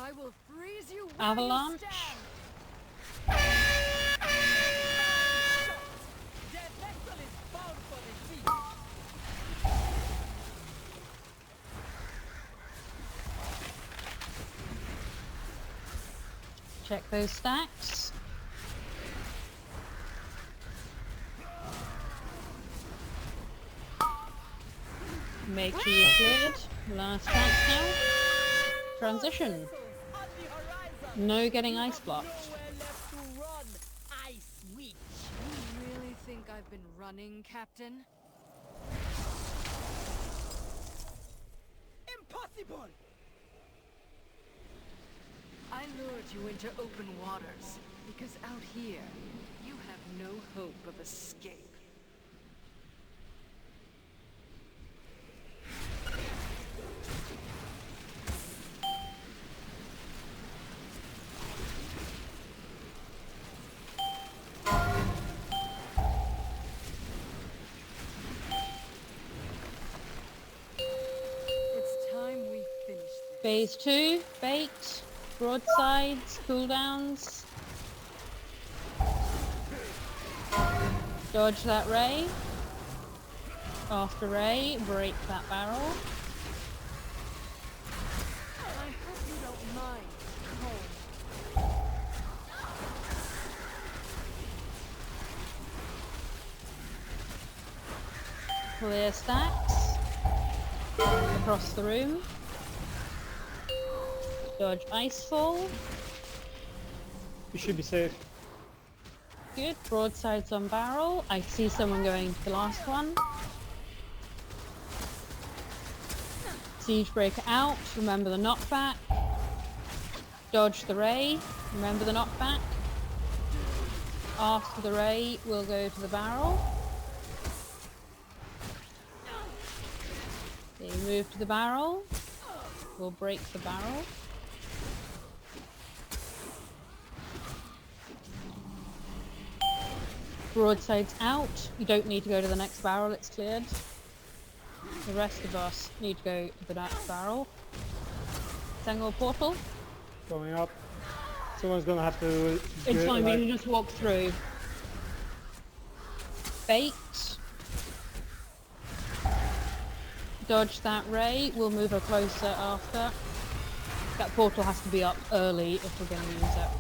I will freeze you. Avalanche. Their vessel is bound for defeat. Check those stacks. Make sure you're cleared. Last chance now. Transition. No getting ice blocked. Nowhere left to run. Ice witch. You really think I've been running, Captain? Impossible! I lured you into open waters because out here you have no hope of escape. Phase 2, bait, broadsides, cooldowns. Dodge that ray. After ray, break that barrel. I hope you don't mind. Clear stacks. Across the room. Dodge icefall. You should be safe. Good. Broadsides on barrel. I see someone going to the last one. Siege breaker out. Remember the knockback. Dodge the ray. Remember the knockback. After the ray, we'll go to the barrel. Okay, move to the barrel. We'll break the barrel. Broadsides out. You don't need to go to the next barrel, it's cleared. The rest of us need to go to the next barrel. Tangle portal. Going up. Someone's gonna have to... It's fine, we like, can just walk through. Bait. Dodge that ray. We'll move her closer after. That portal has to be up early if we're going to use it.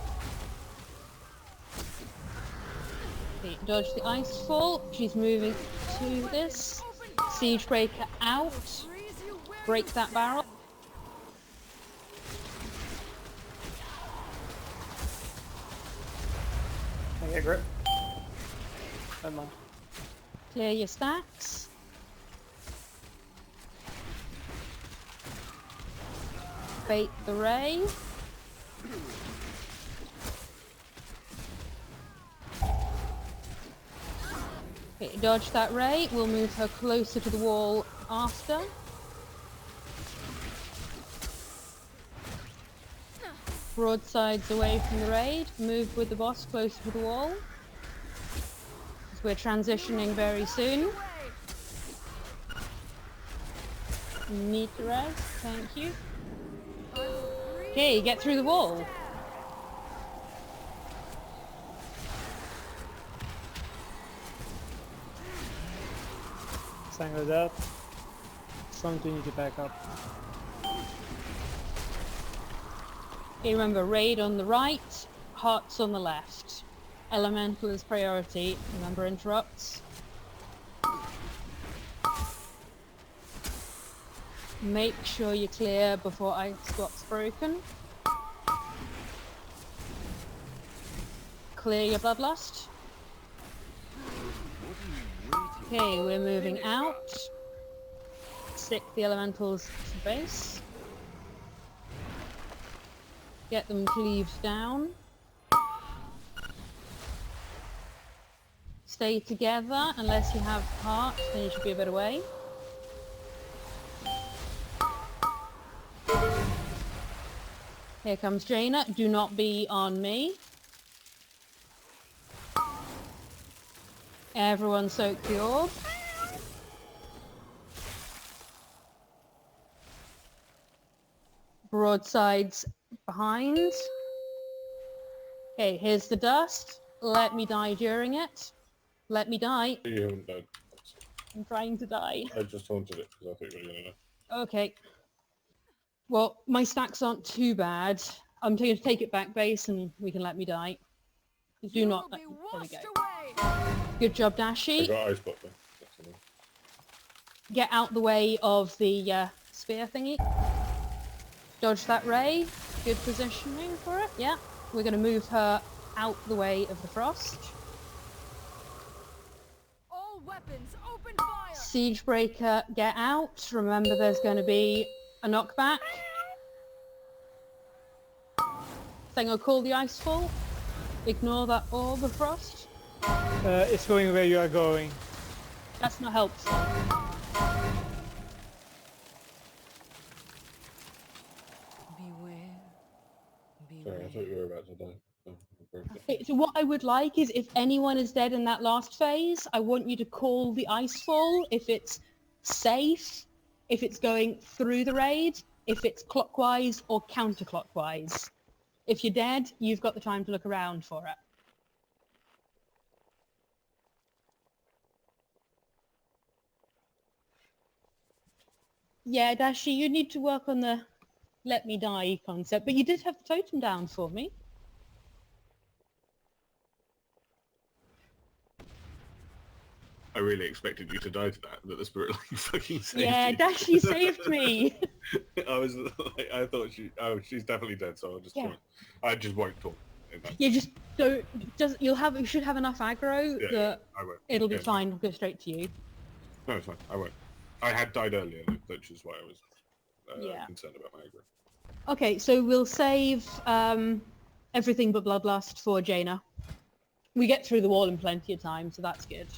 Okay, dodge the icefall. She's moving to this. Siege breaker out. Break that barrel. Okay, grip. Never mind. Clear your stacks. Bait the ray. Okay, dodge that ray. We'll move her closer to the wall after. Broadsides away from the raid. Move with the boss closer to the wall. As we're transitioning very soon. Need to res, thank you. Okay, get through the wall. Sango dead. Something need to back up. Okay, remember, raid on the right, hearts on the left. Elemental is priority, remember interrupts. Make sure you're clear before ice block's broken. Clear your bloodlust. Okay, we're moving out. Stick the elementals to base. Get them cleaved down. Stay together unless you have heart, then you should be a bit away. Here comes Jaina. Do not be on me. Everyone soak the orb. Broadsides behind. Okay, here's the dust. Let me die during it. Let me die. You haven't died. I'm trying to die. I just haunted it because I thought you were going to know. Okay. Well, my stacks aren't too bad. I'm going to take it back base and we can let me die. Do not... There we go. Good job, I Dashi. got ice block there. That's enough. Get out the way of the spear thingy. Dodge that ray. Good positioning for it. Yeah. We're going to move her out the way of the frost. All weapons, open fire. Siege breaker, get out. Remember there's going to be a knockback. Thing I'll call the icefall. Ignore that orb of frost. It's going where you are going. That's not helpful. Sorry, I thought you were about to die. Oh, Okay, so what I would like is if anyone is dead in that last phase, I want you to call the icefall if it's safe, if it's going through the raid. if it's clockwise or counterclockwise. If you're dead, you've got the time to look around for it. Yeah, Dashi, you need to work on the let me die concept, but you did have the totem down for me. I really expected you to die to that the spirit line fucking saved Yeah, you. Dashi saved me. I was like, I thought she's definitely dead, so I'll just Yeah. I just won't talk. You just don't. You should have enough aggro that I won't. it'll be fine. We'll go straight to you. No, it's fine. I won't. I had died earlier, which is why I was concerned about my aggro. Okay, so we'll save everything but Bloodlust for Jaina. We get through the wall in plenty of time, so that's good.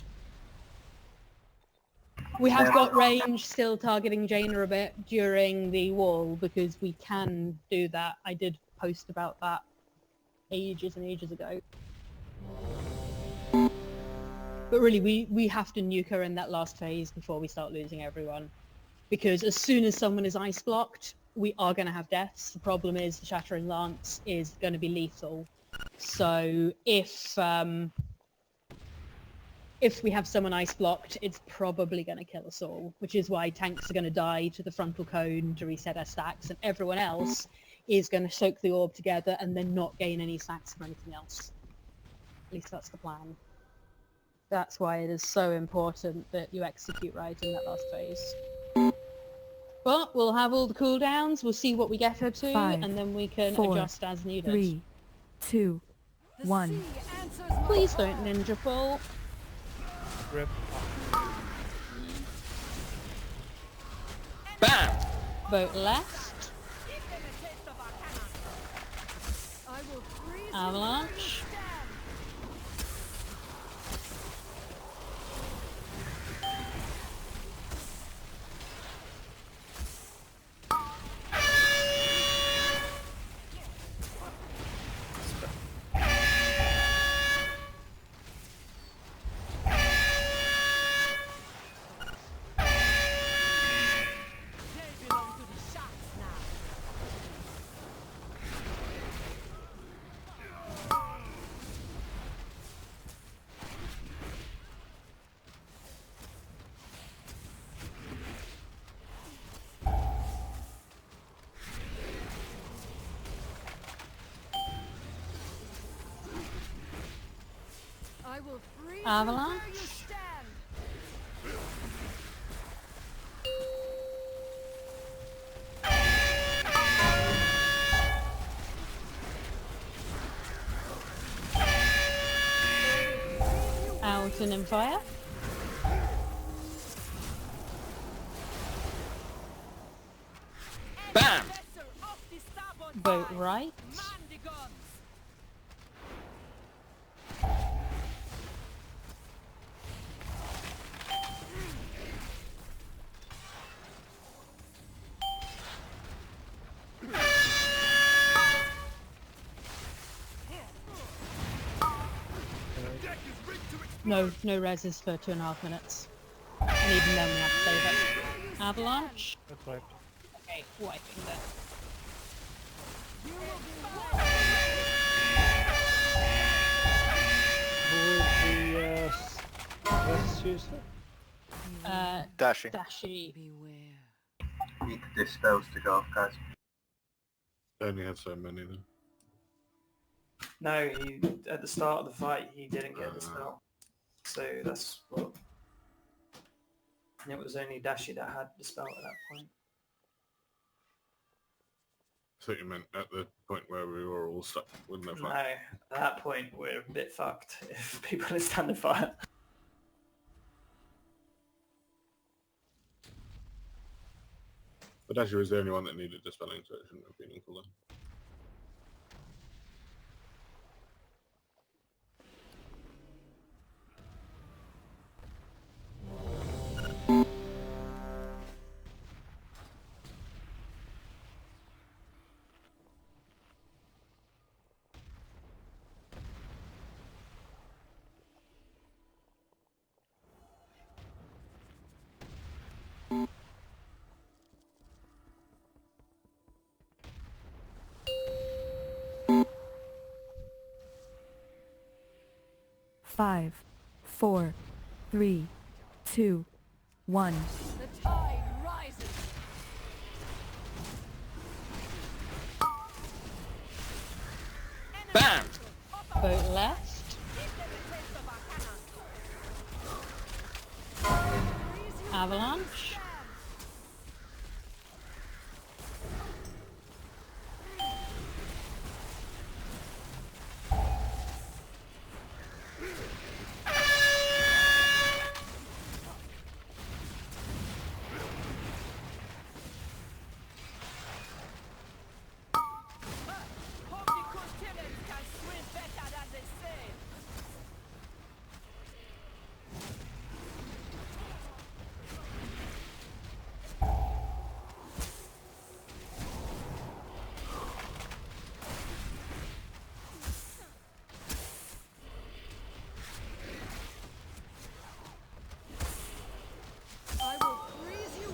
We have got range still targeting Jaina a bit during the wall because we can do that. I did post about that ages and ages ago. But really, we have to nuke her in that last phase before we start losing everyone. Because as soon as someone is ice blocked, we are going to have deaths. The problem is the Shattering Lance is going to be lethal. So if we have someone ice blocked, it's probably going to kill us all, which is why tanks are going to die to the frontal cone to reset our stacks, and everyone else is going to soak the orb together and then not gain any stacks from anything else. At least that's the plan. That's why it is so important that you execute right in that last phase. But we'll have all the cooldowns, we'll see what we get her to, 5, and then we can 4, adjust as needed. 3, 2, 1. Please don't ninja pull. Rip. Bam! Vote left. Avalanche. Avalanche. Out and in fire. Bam! Vote right. No reses for 2.5 minutes. And even then we have to save it. Avalanche. That's right. Okay, wiping that. Who would the rest user? Dashi. Dashi. Need the dispels to go off, guys. I only have so many then. No, he at the start of the fight he didn't get the spell. So that's what. It was only Dashi that had the spell at that point. I thought you meant at the point where we were all stuck with no No, fire. at that point we're a bit fucked if people are standing fire. But Dasher was the only one that needed dispelling, so it shouldn't have been equal then. 5, 4, 3, 2, 1. The tide rises. Bam! Boat left. Avalanche.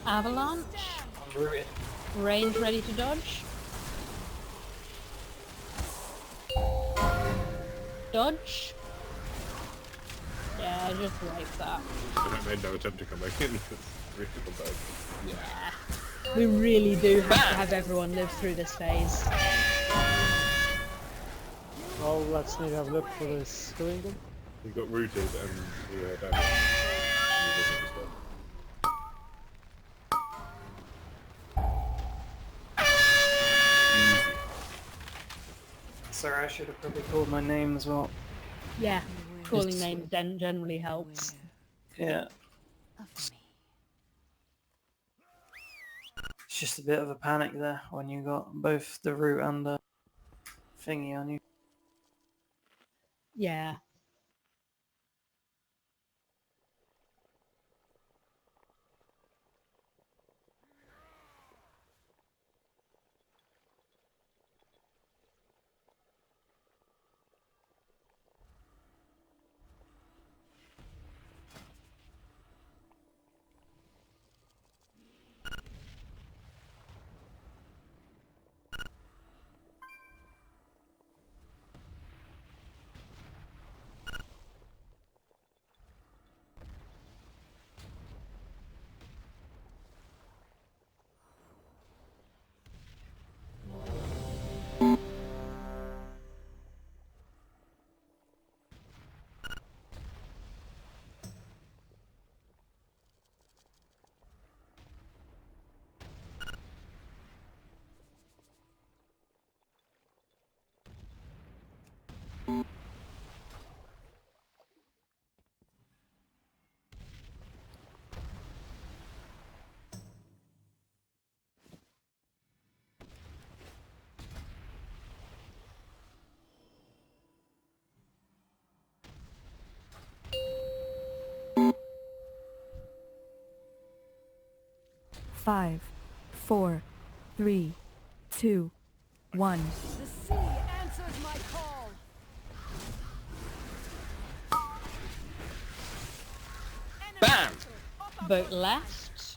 Avalanche. Range ready to dodge. Dodge. Yeah, just wipe that. And I made no attempt to come back in. Yeah. We really do have to have everyone live through this phase. Well, let's maybe have a look for this killing them. He got rooted and he died. Sorry, I should have probably called my name as well. Yeah, calling names generally helps. Yeah. It's just a bit of a panic there when you got both the root and the thingy on you. Yeah. Five, 4, 3, 2, 1. The sea answers my call. Bam! Boat left.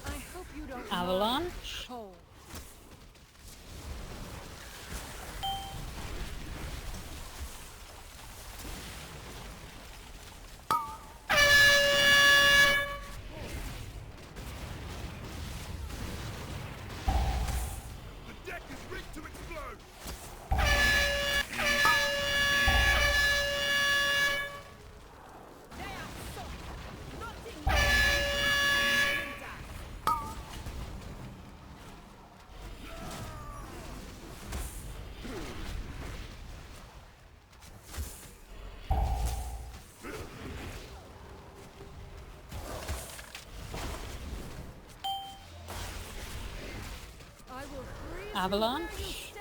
I hope you don't Avalanche. cold. Avalanche.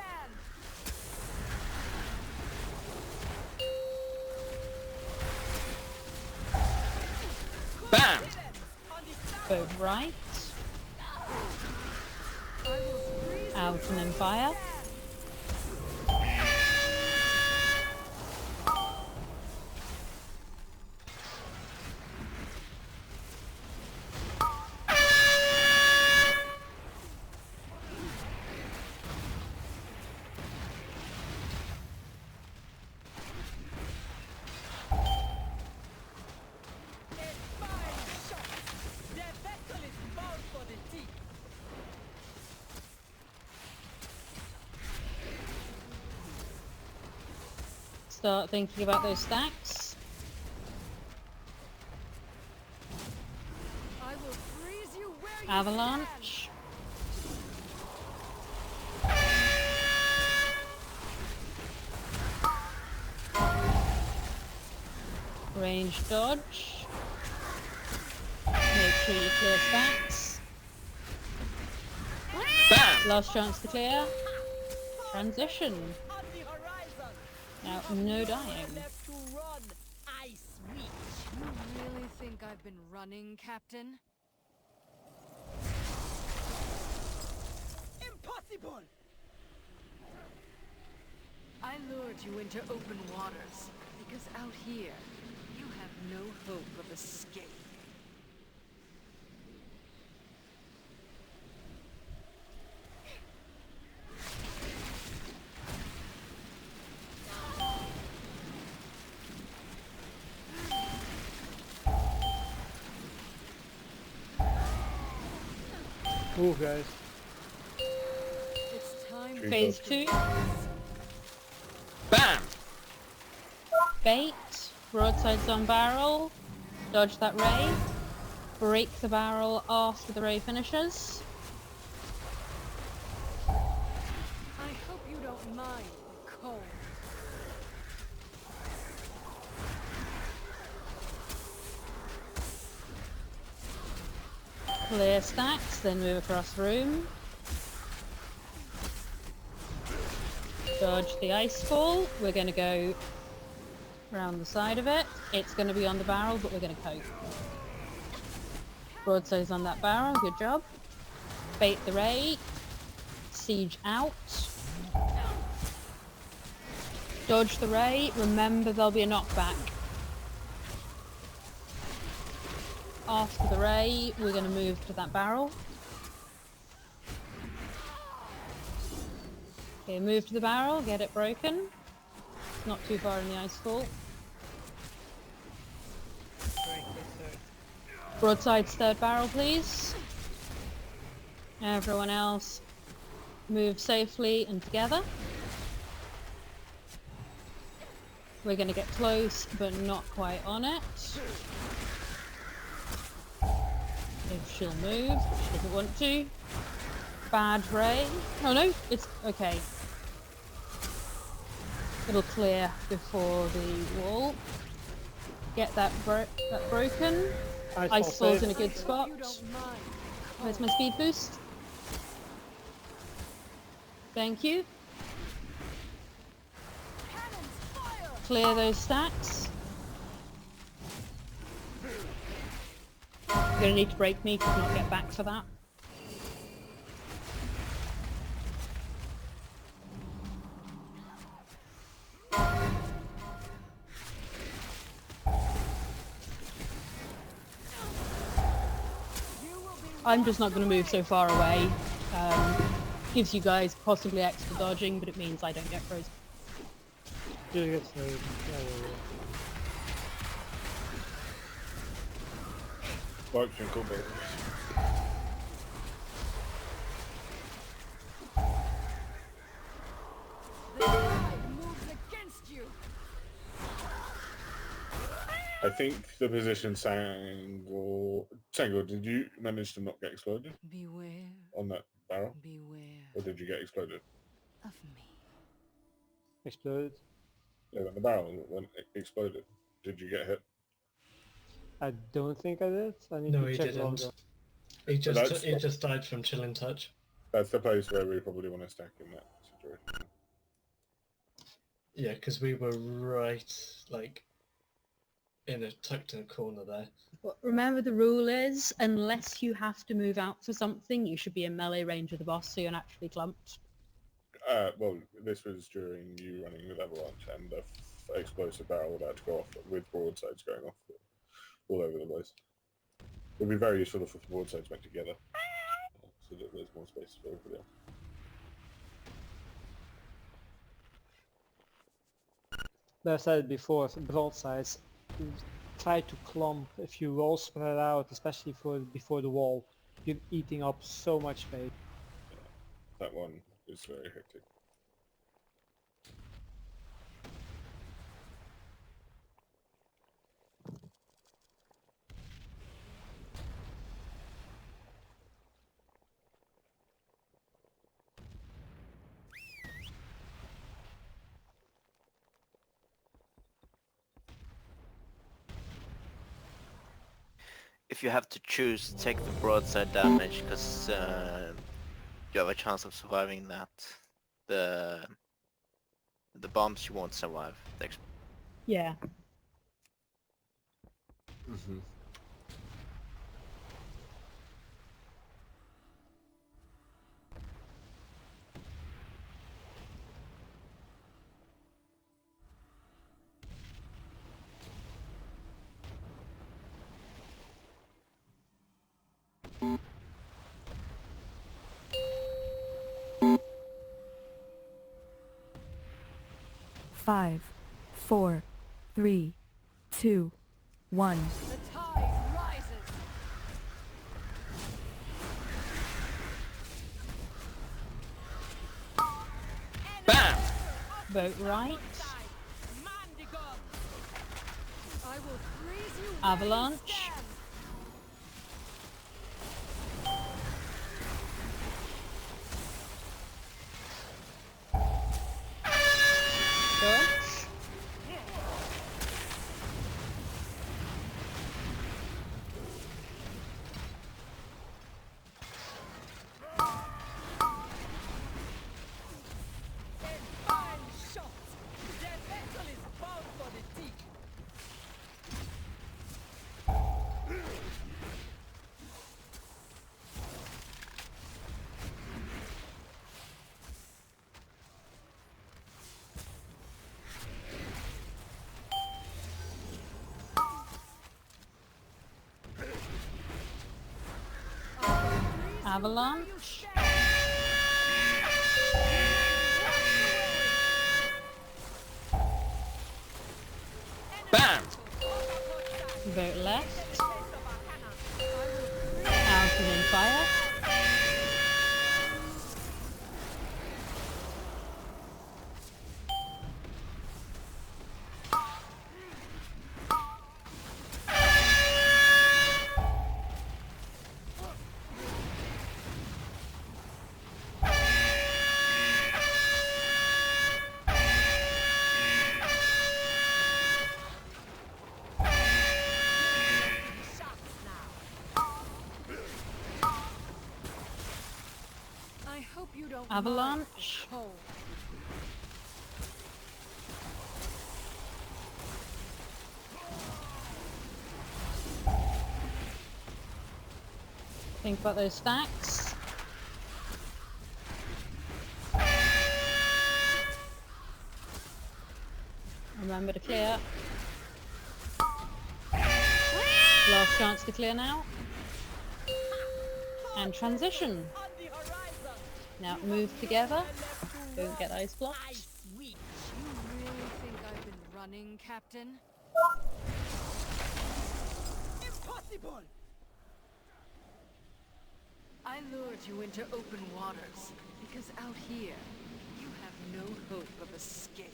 Bam! Boat right. Out and in fire. Start thinking about those stacks. I will freeze you where you Avalanche. Range dodge. Make sure you clear stacks. Bam! Last chance to clear. Transition. Now, no dying. left to run. I switch. You really think I've been running, Captain? Impossible! I lured you into open waters because out here you have no hope of escape. Move, guys. It's time. Phase 2. Bam! Bait. Broadsides on barrel. Dodge that ray. Break the barrel after the ray finishes. I hope you don't mind the cold. Clear stacks, then move across room. Dodge the ice fall. We're going to go around the side of it. It's going to be on the barrel, but we're going to cope. Broadsides on that barrel, good job. Bait the ray. Siege out. Dodge the ray. Remember there'll be a knockback. After the ray, we're going to move to that barrel. Okay, move to the barrel, get it broken. It's not too far in the ice fall. Broadside's third barrel, please. Everyone else, move safely and together. We're going to get close, but not quite on it. If she'll move, she doesn't want to. Bad ray. Oh no, it's okay. It'll clear before the wall. Get that broken. Ice fall's in a good spot. Where's my speed boost? Thank you. Clear those stacks. You're gonna need to break me to not get back for that. I'm just not going to move so far away. Gives you guys possibly extra dodging, but it means I don't get frozen. You get frozen. Bark Twinkle Berries. The tide moves against you. I think the position Sangle, did you manage to not get exploded? Beware. On that barrel? Beware. Or did you get exploded? Of me. Exploded? Yeah, when the barrel when it exploded. Did you get hit? I don't think I did. I need No, to he check didn't. logo. He just died from chilling touch. That's the place where we probably want to stack in that situation. Yeah, because we were right, like, tucked in a corner there. But remember the rule is, unless you have to move out for something, you should be in melee range of the boss so you're naturally clumped. Well, this was during you running with Avalanche and the explosive barrel about to go off with broadsides going off all over the place. It would be very useful if the broadsides went together, so that there's more space for everybody else. But I said it before, broadsides, try to clump. If you roll spread out, especially before the wall, you're eating up so much space. That one is very hectic. if you have to choose, take the broadside damage, because you have a chance of surviving that. The bombs you won't survive. Yeah. Mm-hmm. Five, 4, 3, 2, 1. The tide rises. BAM! Vote right. I will freeze you. Avalanche. Dodge. Avalanche. BAM! Vote left. Out and in fire. I hope you don't Avalanche. mind the cold. Think about those stacks. Remember to clear. Last chance to clear now. And transition. Now move together. Don't get ice blocked. You really think I've been running, Captain? Impossible! I lured you into open waters because out here you have no hope of escape.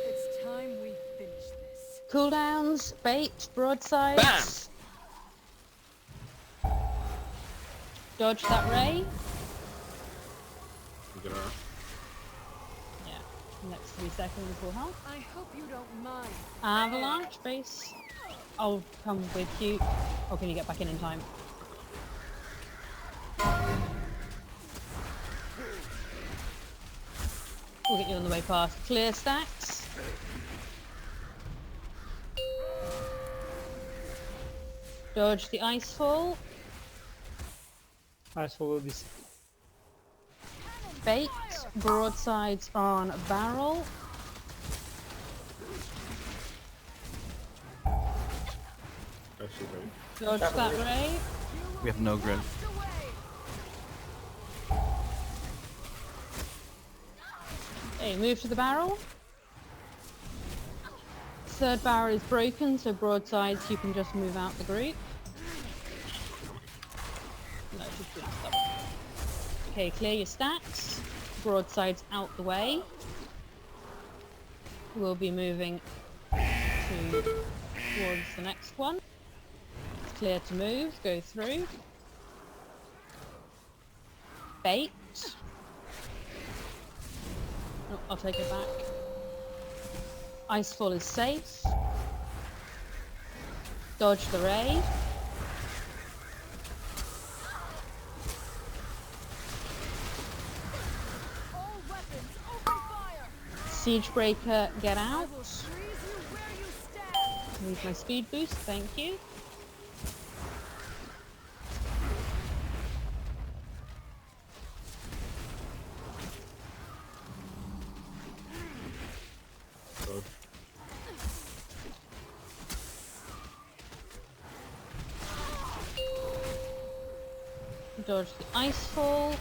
It's time we finish this. Cooldowns, bait, broadsides. Dodge that ray. You gonna... Yeah. Next 3 seconds will help. I hope you don't mind. Avalanche base. I'll come with you. Or can you get back in time? We'll get you on the way past. Clear stacks. Dodge the icefall. Icefall will be... Bait. Broadsides on barrel. Actually, Dodge that ray. We have no grid. Okay, move to the barrel. Third barrel is broken, so broadsides you can just move out the group. No, just do stop. Okay, clear your stacks. Broadsides out the way. We'll be moving towards the next one. It's clear to move, go through. Bait. Oh, I'll take it back. Icefall is safe. Dodge the ray. Siegebreaker, get out. Need my speed boost, thank you. Dodge the icefall.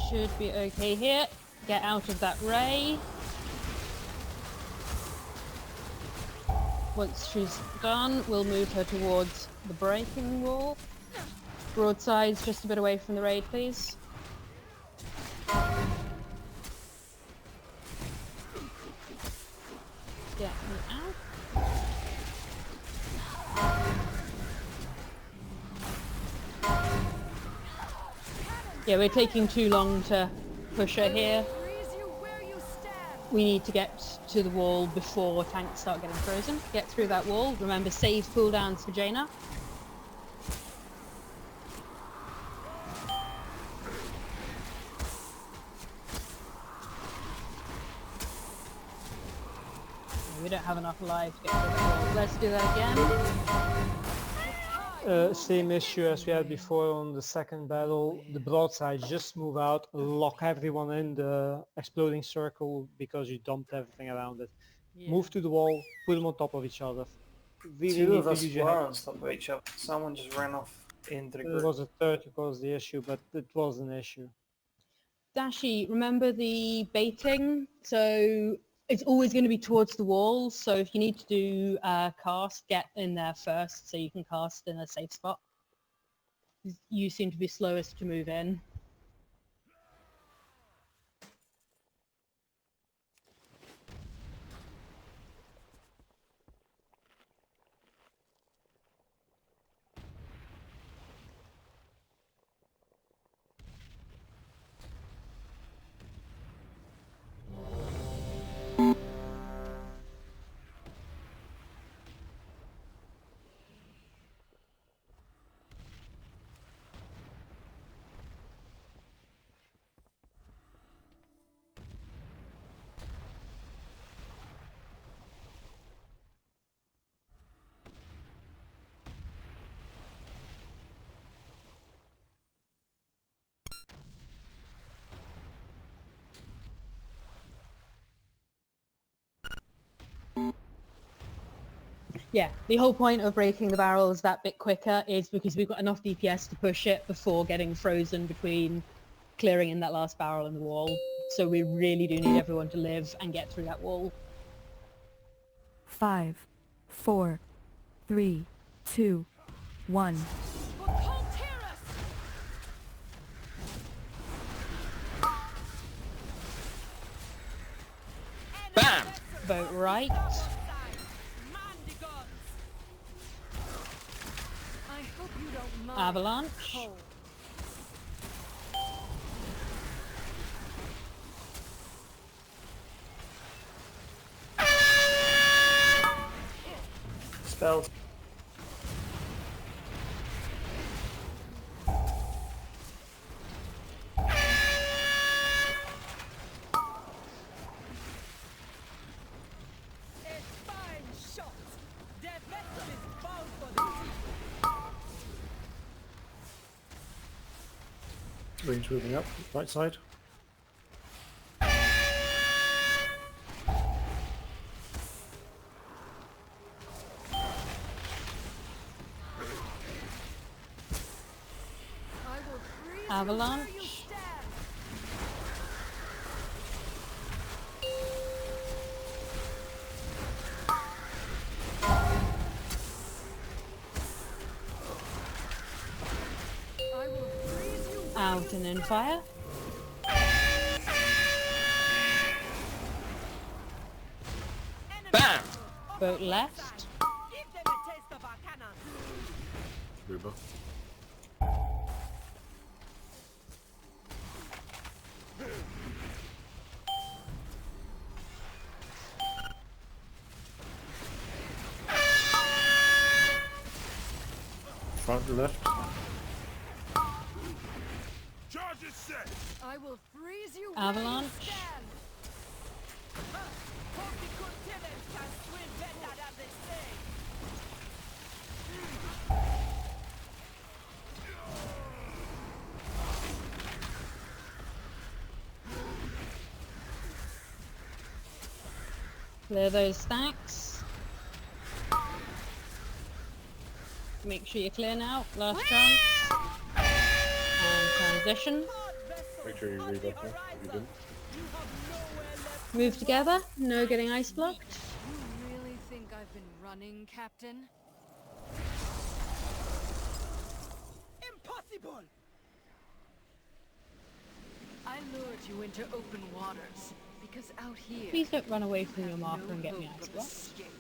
Should be okay here. Get out of that ray. Once she's done, we'll move her towards the breaking wall. Broadsides just a bit away from the raid, please. Get me out. Yeah, we're taking too long to push her here. We need to get to the wall before tanks start getting frozen. Get through that wall. Remember, save cooldowns for Jaina. We don't have enough alive to get through that wall. Let's do that again. Same issue as we had before on the second battle. The broadsides just move out, lock everyone in the exploding circle because you dumped everything around it. Yeah. Move to the wall, put them on top of each other. Really Two need of to us use were your head. on top of each other. Someone just ran off into the There group. was a third who caused the issue, but it was an issue. Dashi, remember the baiting? So it's always going to be towards the wall, so if you need to do cast, get in there first so you can cast in a safe spot. You seem to be slowest to move in. Yeah, the whole point of breaking the barrels that bit quicker is because we've got enough DPS to push it before getting frozen between clearing in that last barrel and the wall. So we really do need everyone to live and get through that wall. 5, 4, 3, 2, 1. Bam! Vote right. Avalanche. Spells. Range moving up, right side. Avalanche. Out and in fire. Boat left. Give them a taste of our cannon. Uber. Front left. Charge is set. I will freeze you. Avalanche. Where you stand. Hope the good tenants can swim better than they say. Clear those stacks. Make sure you're clear now. Last chance. And transition. Make sure you read up now if you didn't. Move together. No getting ice blocked. You really think I've been running, Captain? Impossible! I lured you into open waters because out here. Please don't run away from your marker and get me ice blocked. Escape.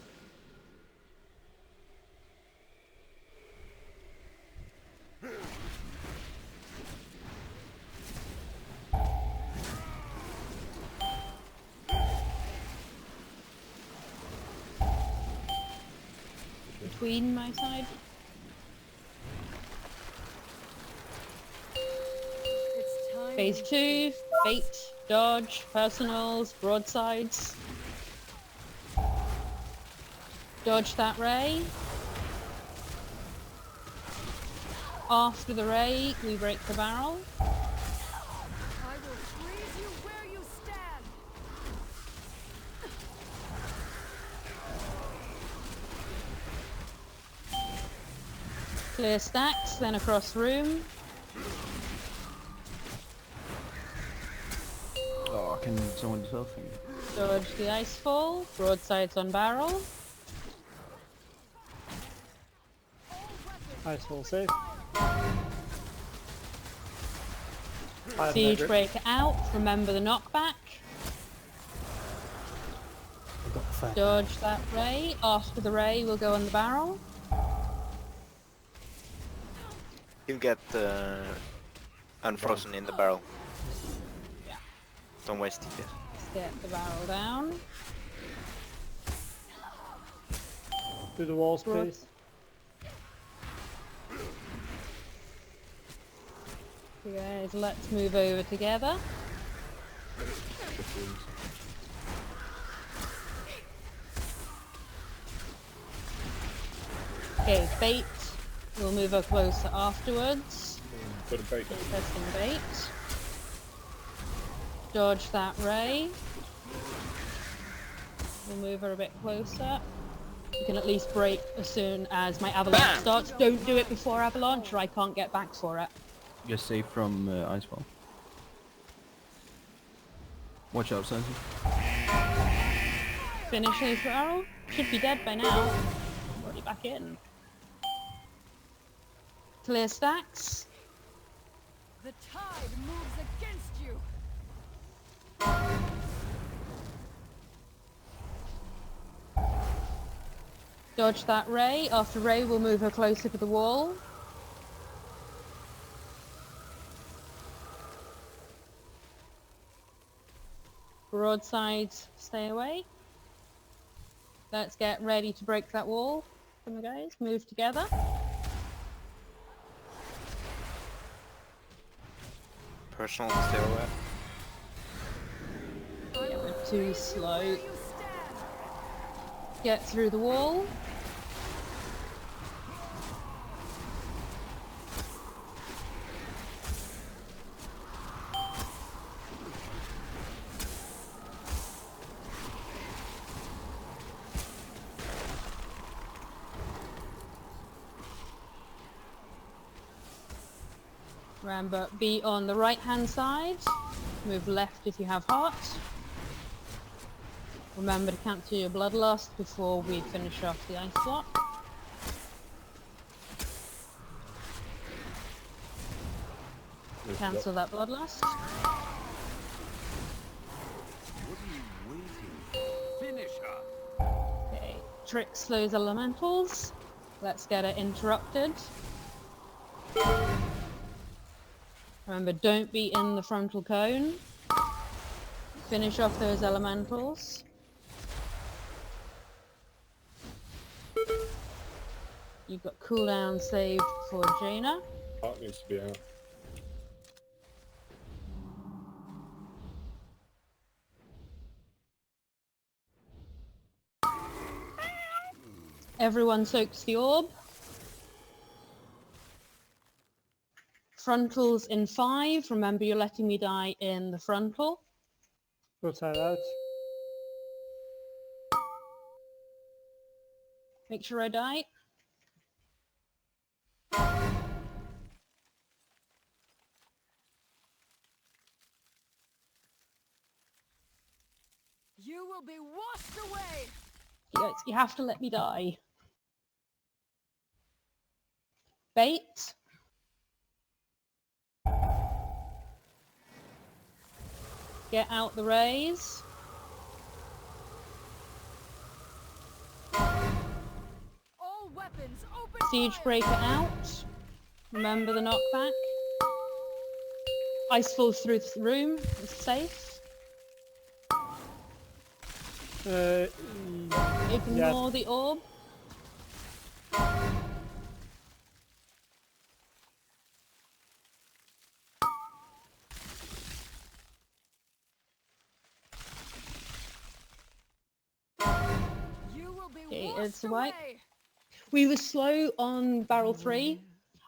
Between my side. It's time. Phase 2, bait, dodge, personals, broadsides. Dodge that ray. After the ray, we break the barrel. I will freeze you where you stand. Clear stacks, then across room. Oh, can someone do something? Dodge the ice fall. Broadsides on barrel. Ice fall safe. Siege break out. Remember the knockback. Dodge that ray. After the ray, we'll go on the barrel. You get unfrozen in the barrel. Yeah. Don't waste it yet. Let's get the barrel down. To the walls, please. Okay, guys, let's move over together. Okay, bait. We'll move her closer afterwards. Put a bait. Testing bait. Dodge that ray. We'll move her a bit closer. You can at least break as soon as my avalanche starts. Don't do it before avalanche or I can't get back for it. You're safe from icefall. Watch out, Sunti. Finish his barrel. Should be dead by now. Already back in. Clear stacks. The tide moves against you. Dodge that ray. After ray, we'll move her closer to the wall. Broadsides, stay away. Let's get ready to break that wall. Come on, guys, move together. Personal, stay away. Yeah, we're too slow. Get through the wall. Remember, be on the right hand side. Move left if you have heart. Remember to cancel your bloodlust before we finish off the ice block. Cancel that bloodlust. What are you waiting for? Finish her. Okay. tricks those elementals. Let's get it interrupted. Remember, don't be in the frontal cone. Finish off those elementals. You've got cooldown saved for Jaina. Heart needs to be out. Everyone soaks the orb. Frontals in 5. Remember, you're letting me die in the frontal. Broadside out. Make sure I die. You will be washed away. You have to let me die. Bait. Get out the rays. All weapons open. Siege breaker out. Remember the knockback. Ice falls through the room. It's safe. Ignore the orb. Okay, it's white. We were slow on barrel 3.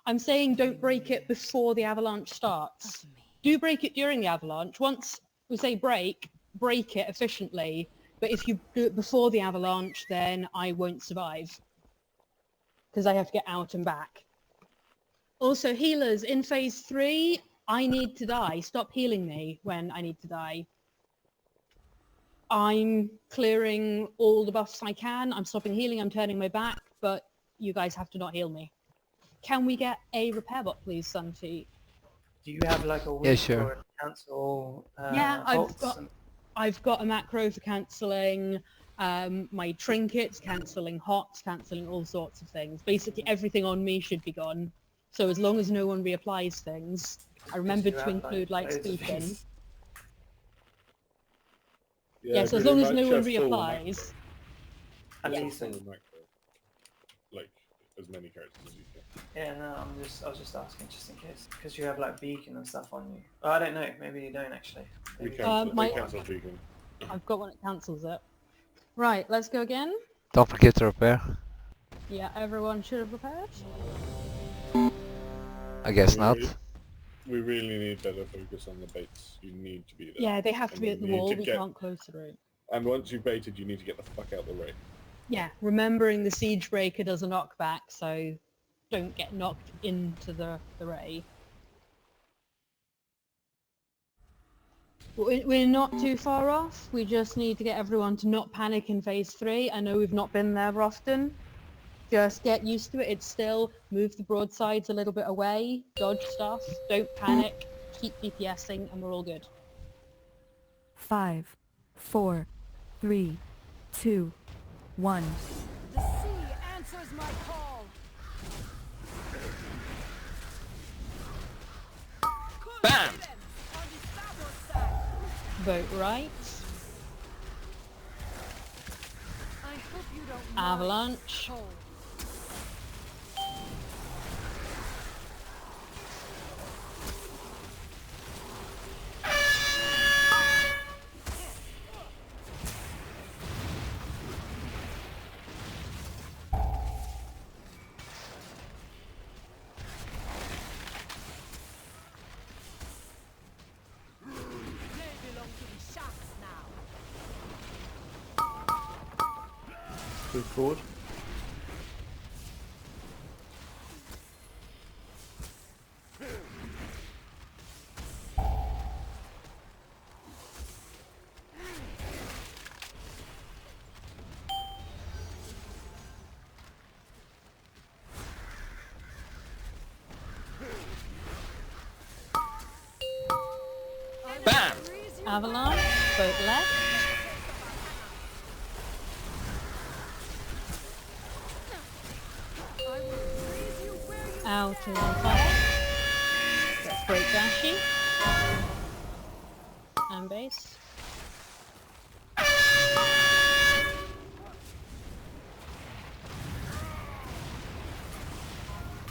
I'm saying don't break it before the avalanche starts. Do break it during the avalanche. Once we say break it efficiently. But if you do it before the avalanche, then I won't survive. Because I have to get out and back. Also, healers, in phase 3, I need to die. Stop healing me when I need to die. I'm clearing all the buffs I can. I'm stopping healing. I'm turning my back. But you guys have to not heal me. Can we get a repair bot, please, Sunti? Do you have like a week Yeah, sure. or a cancel? Yeah, bolts I've got a macro for cancelling my trinkets, cancelling hots, cancelling all sorts of things. Basically everything on me should be gone. So as long as no one reapplies things, I remembered to include like speaking. Yeah, so as long as no one reapplies. At least like as many characters as you can. Yeah, no, I was just asking just in case. Because you have like beacon and stuff on you. Oh, I don't know, maybe you don't actually. We Maybe cancel beacon. I've got one that cancels it. Right, let's go again. Don't forget to repair. Yeah, everyone should have repaired. I guess not. We really need better focus on the baits. You need to be there. Yeah, they have to be at the wall. We get... can't close the room. And once you've baited, you need to get the fuck out the way. Yeah, remembering the siege breaker does a knockback, so don't get knocked into the ray. We're not too far off. We just need to get everyone to not panic in phase 3. I know we've not been there often. Just get used to it. It's still move the broadsides a little bit away, dodge stuff, don't panic, keep DPSing, and we're all good. 5, 4, 3, 2, 1. The sea answers my call. Bam! Vote right. I hope you don't Avalanche. mind. Move forward. Bam! Avalanche, vote left. Out and then fire. Let's break Dashi. And base.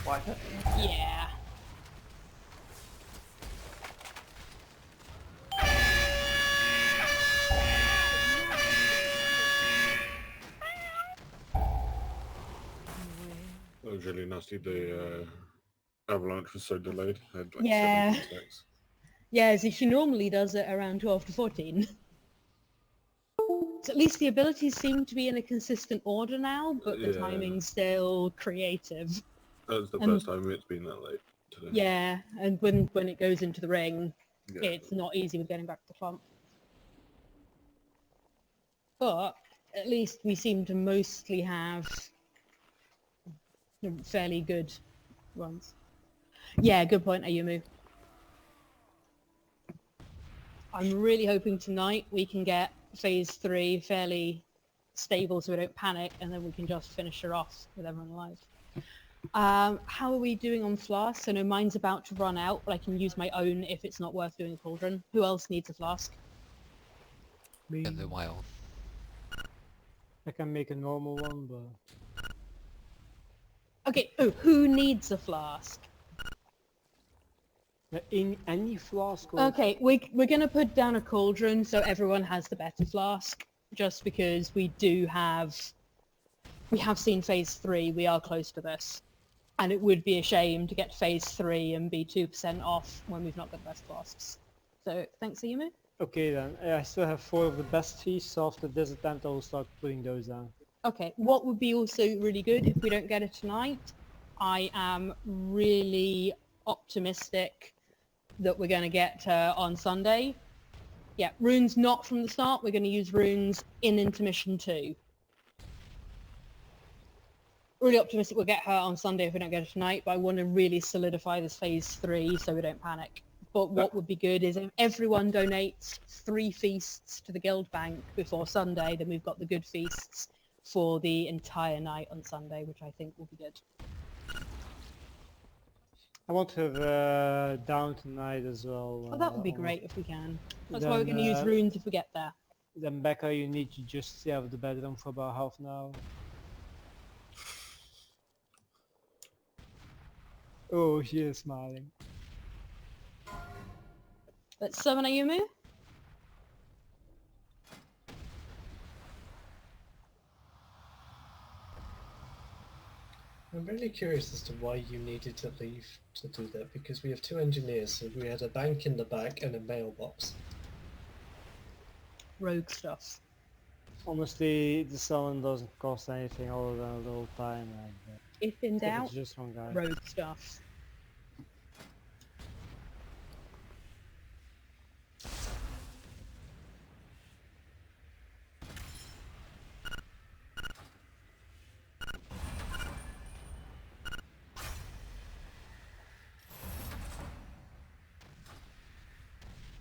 Wipe it. Yeah. That was really nasty. The avalanche was so delayed. I had like Yeah. 7 attacks. Yeah, as she normally does it around 12 to 14. So at least the abilities seem to be in a consistent order now, but the Yeah. timing's still creative. That was the first time it's been that late today. Yeah, and when it goes into the ring, Yeah. it's not easy with getting back to the clump. But at least we seem to mostly have fairly good runs. Yeah, good point, Ayumu. I'm really hoping tonight we can get phase 3 fairly stable so we don't panic, and then we can just finish her off with everyone alive. How are we doing on flasks? I know mine's about to run out, but I can use my own if it's not worth doing a cauldron. Who else needs a flask? Me. And do my own. I can make a normal one, but... Okay, who needs a flask? In any flask? Or... Okay, we're going to put down a cauldron so everyone has the better flask, just because we have seen phase 3, we are close to this. And it would be a shame to get to phase 3 and be 2% off when we've not got the best flasks. So, thanks, Ayumu. Okay then, I still have 4 of the best fees, so after this attempt I will start putting those down. Okay, what would be also really good if we don't get it tonight, I am really optimistic that we're going to get on Sunday. Yeah, runes not from the start, we're going to use runes in intermission 2. Really optimistic we'll get her on Sunday if we don't get her tonight, but I want to really solidify this phase 3 so we don't panic. But what would be good is if everyone donates 3 feasts to the guild bank before Sunday, then we've got the good feasts for the entire night on Sunday, which I think will be good. I want to have down tonight as well. Oh, that would be great if we can. That's then, why we're going to use runes if we get there. Then Becca, you need to just stay out of the bedroom for about half an hour. Oh, she is smiling. Let's summon Ayumu. I'm really curious as to why you needed to leave to do that, because we have 2 engineers, so we had a bank in the back and a mailbox. Rogue stuff. Honestly, the summon doesn't cost anything other than a little time. And, if in doubt, it's just one guy. rogue stuff.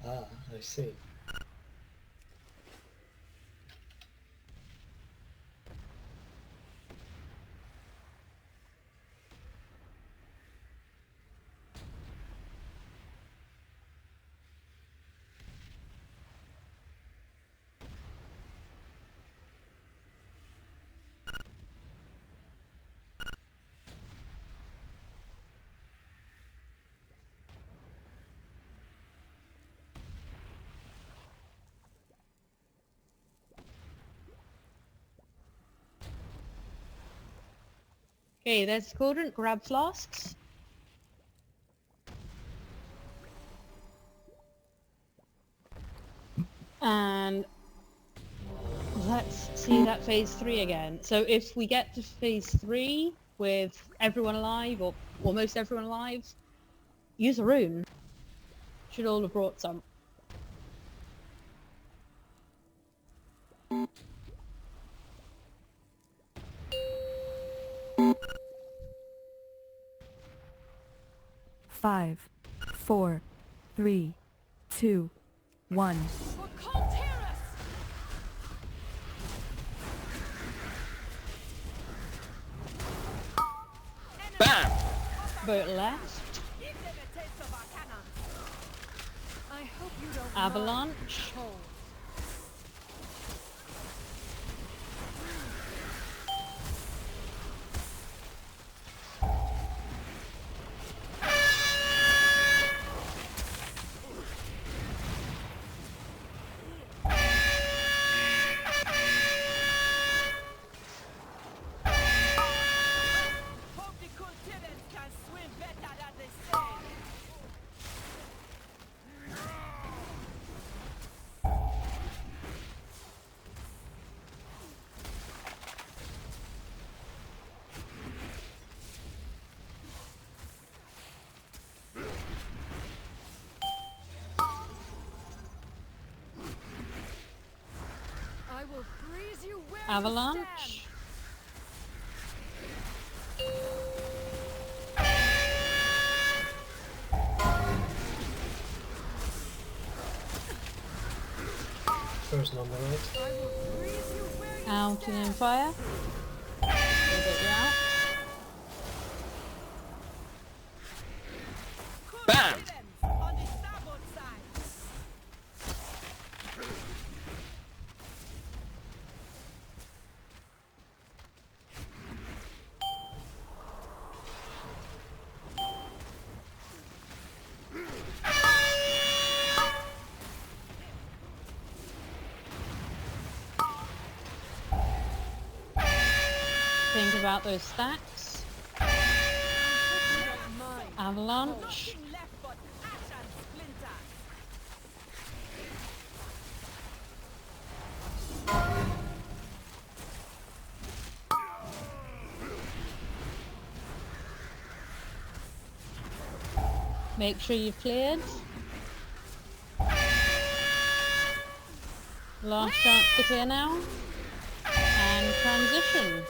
Ah, I see. Okay, there's the cauldron. Grab flasks. And let's see that phase 3 again. So if we get to phase 3 with everyone alive, or almost everyone alive, use a rune. Should all have brought some. Five, 4, 3, 2, 1. Bam! Boat left. I hope you don't Avalanche. mind. I will freeze you where Avalanche. Frozen on the right. Out and in fire. We'll get you out. Bam! Think about those stacks. Avalanche. Make sure you've cleared. Last chance to clear now. And transition.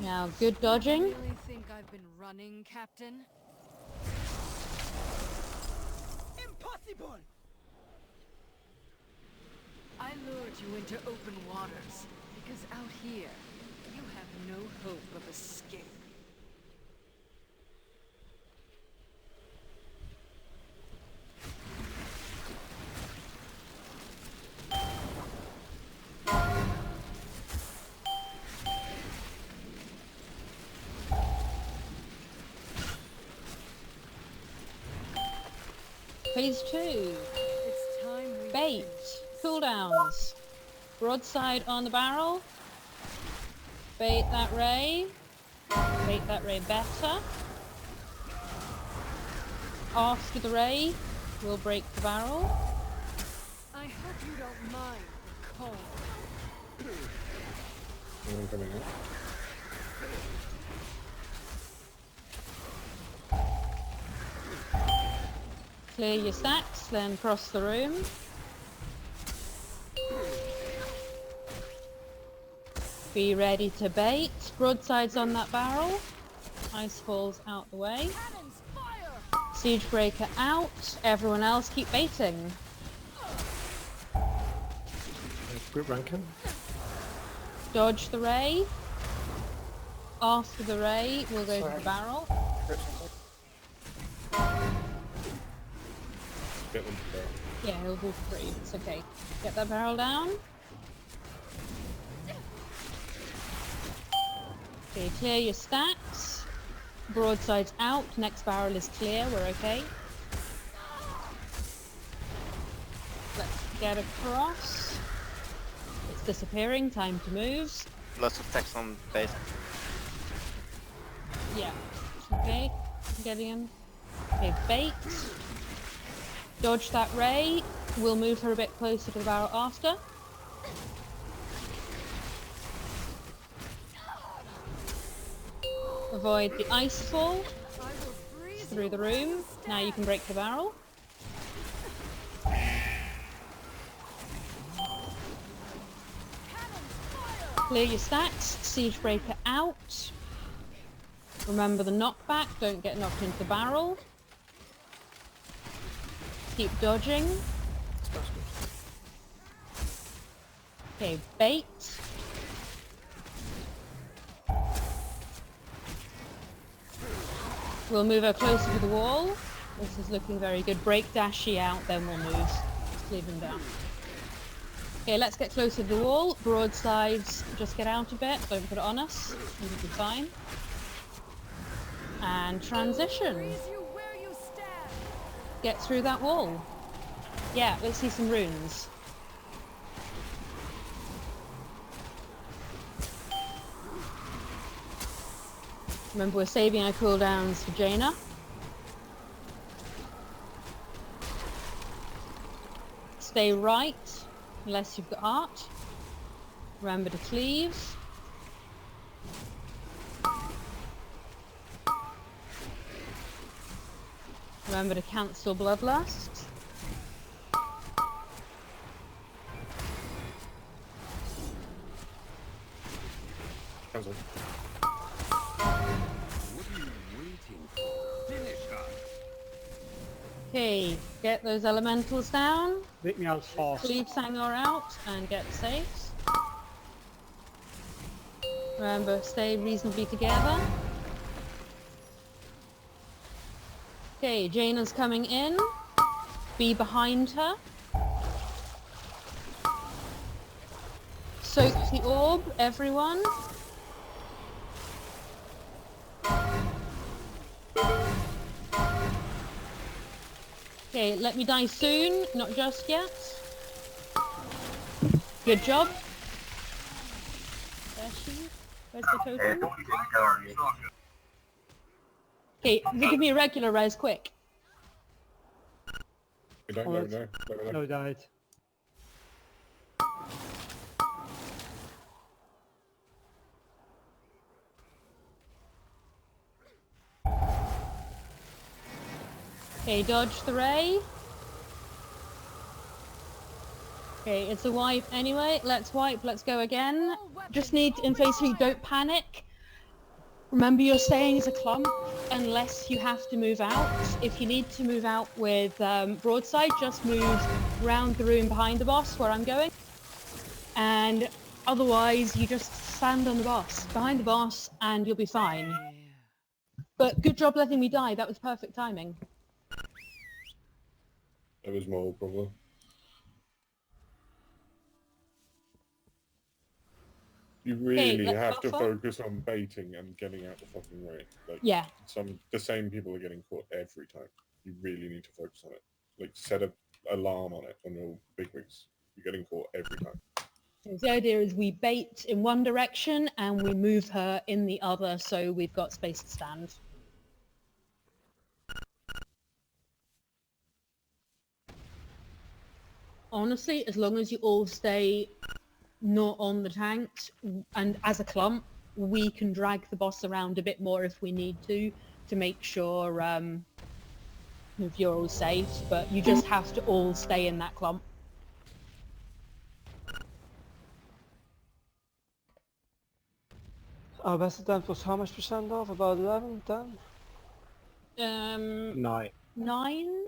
Now, good dodging. You really think I've been running, Captain? Impossible! I lured you into open waters because out here you have no hope of escape. Phase 2. It's time we Bait. Cooldowns. Broadside on the barrel. Bait that ray. Bait that ray better. After the ray, we'll break the barrel. I hope you don't mind the cold. I'm coming out. Clear your stacks, then cross the room. Be ready to bait. Broadsides on that barrel. Ice falls out the way. Siege breaker out. Everyone else keep baiting. Group ranking. Dodge the ray. After the ray, we'll go to the barrel. Get them to barrel. Yeah, he'll go free. It's okay. Get that barrel down. Okay, clear your stacks. Broadsides out. Next barrel is clear. We're okay. Let's get across. It's disappearing. Time to move. Lots of text on base. Yeah. Okay. Getting him. Okay, bait. Dodge that ray. We'll move her a bit closer to the barrel after. Avoid the ice fall. Through the room. Now you can break the barrel. Clear your stacks. Siege breaker out. Remember the knockback. Don't get knocked into the barrel. Keep dodging. Okay, bait. We'll move her closer to the wall. This is looking very good. Break Dashi out, then we'll move. Just leave them down. Okay, let's get closer to the wall. Broadsides, just get out a bit. Don't put it on us. You'll be fine. And transition. Get through that wall. Yeah, let's see some runes. Remember, we're saving our cooldowns for Jaina. Stay right, unless you've got art. Remember to cleave. Remember to cancel Bloodlust. Cancel. Okay, get those elementals down. Break me out fast. Leave Sangor out and get saves. Remember, stay reasonably together. Okay, Jaina's coming in. Be behind her. Soak the orb, everyone. Okay, let me die soon, not just yet. Good job. There she is. Where's the totem? Okay, give me a regular res quick. No, died. Okay, dodge the ray. Okay, it's a wipe anyway. Let's wipe, let's go again. Just need, in phase 3, don't panic. Remember, you're staying as a clump unless you have to move out. If you need to move out with broadside, just move round the room behind the boss where I'm going. And otherwise, you just stand on the boss, behind the boss, and you'll be fine. But good job letting me die. That was perfect timing. That was my old problem. You really have to focus on baiting and getting out the fucking way. Like, yeah. The same people are getting caught every time. You really need to focus on it. Like, set an alarm on it on your big wigs. You're getting caught every time. So the idea is we bait in one direction and we move her in the other, so we've got space to stand. Honestly, as long as you all stay not on the tanks, and as a clump, we can drag the boss around a bit more if we need to make sure if you're all safe, but you just have to all stay in that clump. Our best attempt was how much percent off? About 11, 10? 9. 9?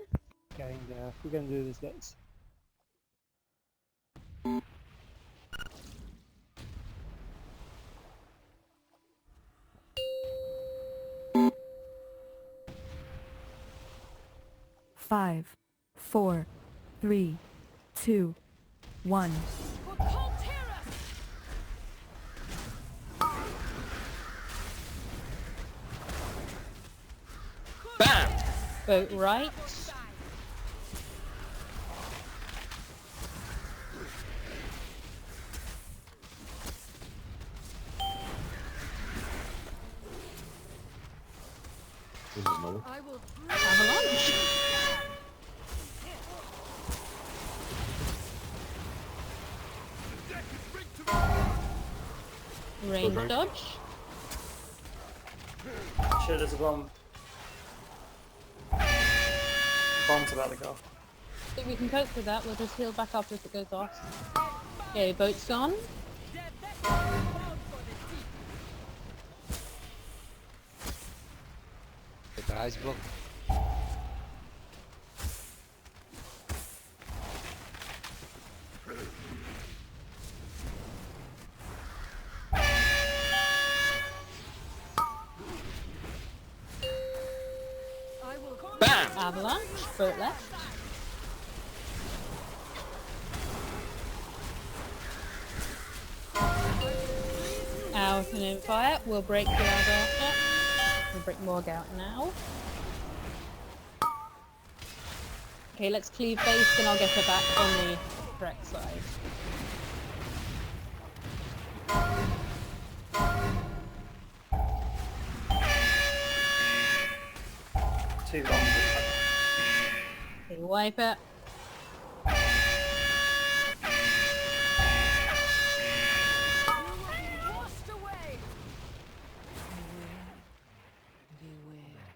Getting there. We can do this, guys. Five, 4, 3, 2, 1. Bam! Boat right. This is another. Avalanche. Range dodge. Sure, there's a bomb. Bomb's about to go off. I think we can cope with that. We'll just heal back up if it goes off. Okay, boat's gone. The ice block. Avalanche, boat left. Out and in fire. We'll break the out after. We'll break Morg out now. Okay, let's cleave base and I'll get her back on the correct side. Too long. Okay, wipe it. Washed away. Beware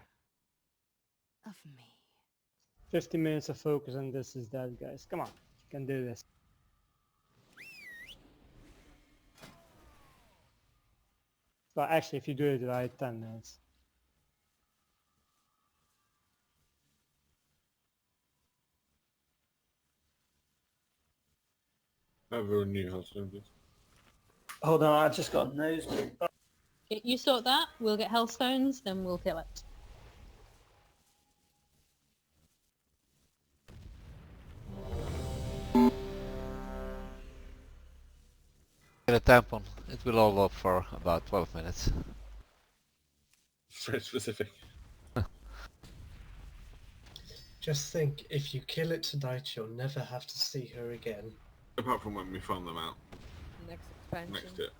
of me. 50 minutes of focus and this is dead, guys. Come on, you can do this. Well, actually, if you do it right, 10 minutes. Have a new house, please. Hold on, I just got a nosebleed. Okay, you sort that. We'll get Hellstones, then we'll kill it. Get a tampon. It will all up for about 12 minutes. Very specific. Just think, if you kill it tonight, you'll never have to see her again. Apart from when we farm them out. Next expansion.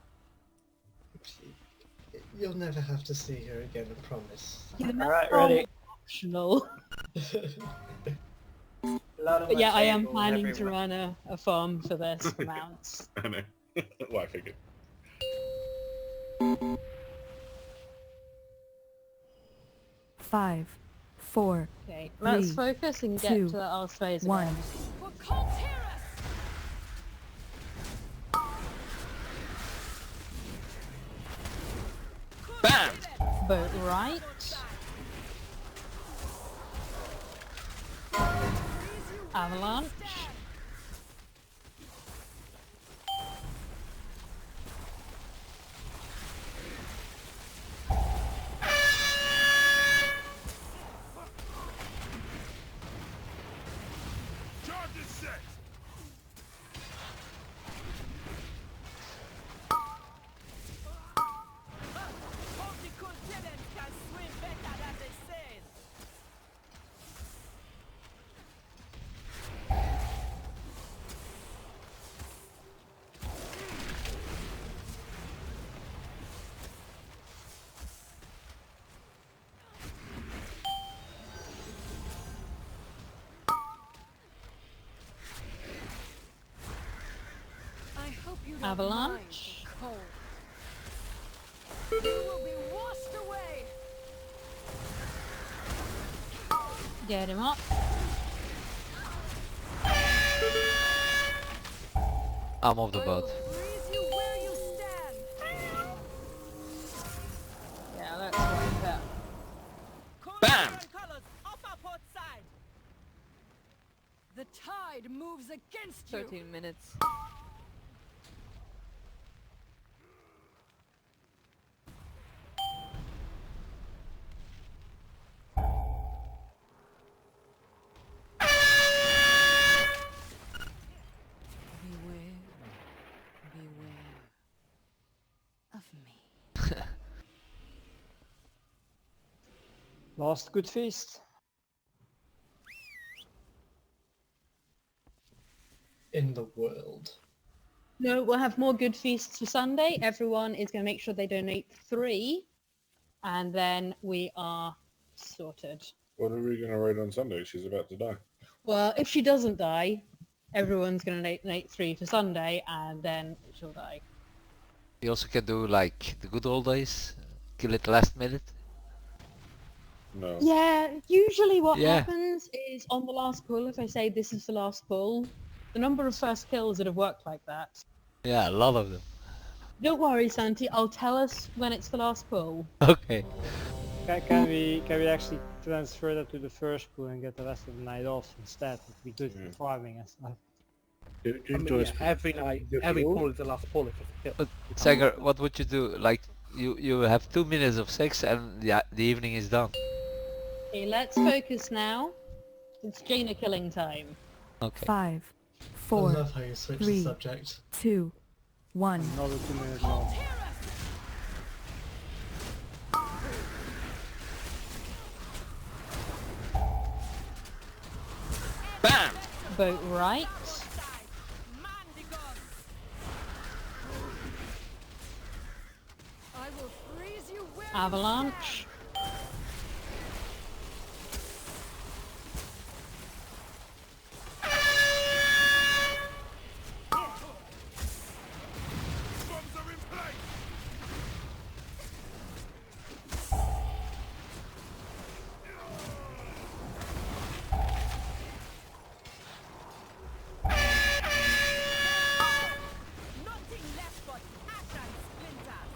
Next year. You'll never have to see her again, I promise. Alright, ready. Optional. But yeah, I am planning to run a farm for this for mounts. I know. Well, I figured. 5, 4, Okay, let's 3, focus and get 2, to the last phase 1. again. For Colterus! BAM! Boat right. Avalanche. Avalanche. You will be washed away. Get him up. I'm off the boat. Freeze you where you stand. Yeah, let's wipe that. BAM! The tide moves against you. 13 minutes. Beware of me. Last good feast. In the world. No, we'll have more good feasts for Sunday. Everyone is going to make sure they donate 3. And then we are sorted. What are we going to raid on Sunday? She's about to die. Well, if she doesn't die, everyone's going to donate 3 for Sunday, and then she'll die. You also can do like the good old days. Kill it last minute. No. Yeah, usually what Yeah. happens is on the last pull, if I say this is the last pull, the number of first kills that have worked like that. Yeah, a lot of them. Don't worry, Santi, I'll tell us when it's the last pull. Okay. Can we actually transfer that to the first pool and get the rest of the night off instead? It'd be good for farming and stuff. Every night, every pull is the last pull if it's a kill. But Sagar, what would you do? Like you have 2 minutes of sex and the evening is done. Okay, let's focus now. It's Jaina killing time. Okay. 5, I 4, love how you switch the 3, subject. 2, 1. Another 2-minute long. Bam! Boat right. I will freeze you where Avalanche. Nothing left but ash and splinters.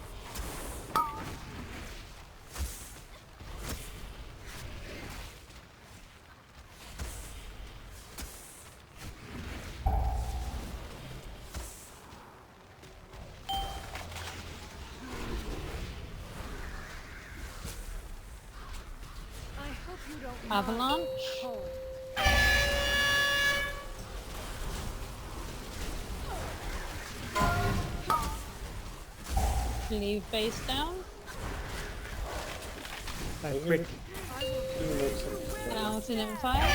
I hope you don't Avalanche. cold. Leave base down. Quick. Alternate fire.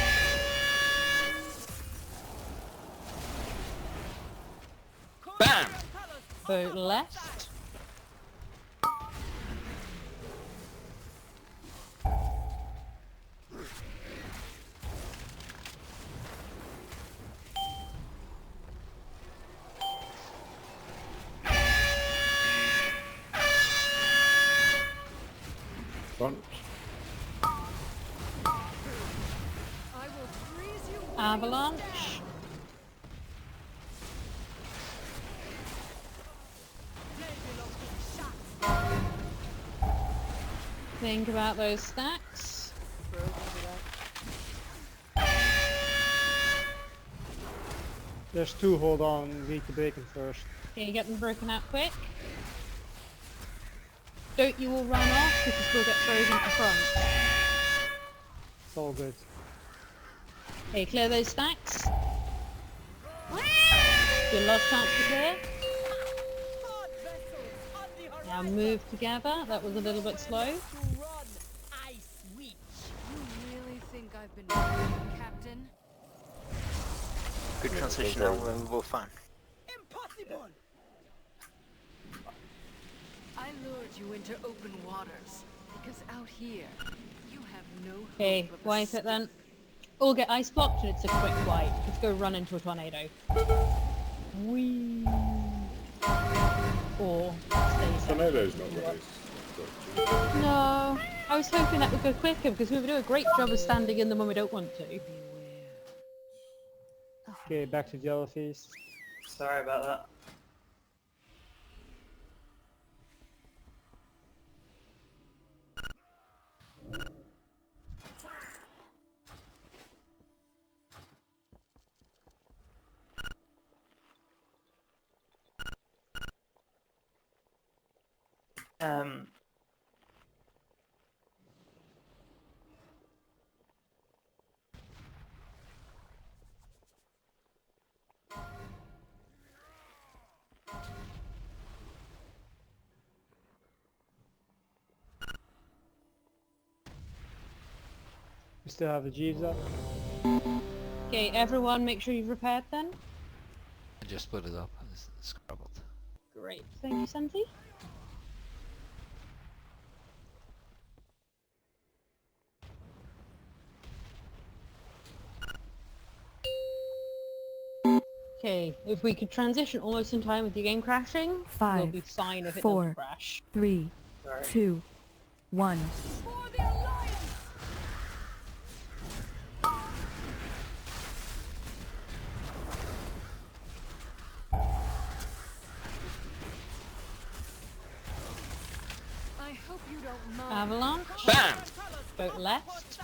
Bam! Boat left. Front. I will freeze you where Avalanche. Think about those stacks. There's 2, hold on, we need to break them first. Okay, get them broken out quick. Don't you all run off because we'll get frozen at the front. It's all good. Okay, clear those stacks. Your last chance to clear. Now move together. That was a little bit slow. To run, ice witch. You really think I've been running, Captain? Good transition now, we're fine. Impossible. I lured you into open waters because out here you have no hope Okay, of wipe it then. All get ice blocked and it's a quick wipe. Let's go run into a tornado. Whee! Or stay safe. Tornado's not really. No, I was hoping that would go quicker because we would do a great job of standing in them when we don't want to. Okay, back to Jellyfish. Sorry about that. Um, We still have the Jeeves up. Okay, everyone make sure you've repaired then. I just put it up. It's scrabbled. Great, thank you Sunti. Okay, if we could transition almost in time with the game crashing, we'll 5, be fine if it 4, doesn't crash. 3, sorry. 2, 1. For the Alliance. I hope you don't mind. Avalanche. Bam! Boat left.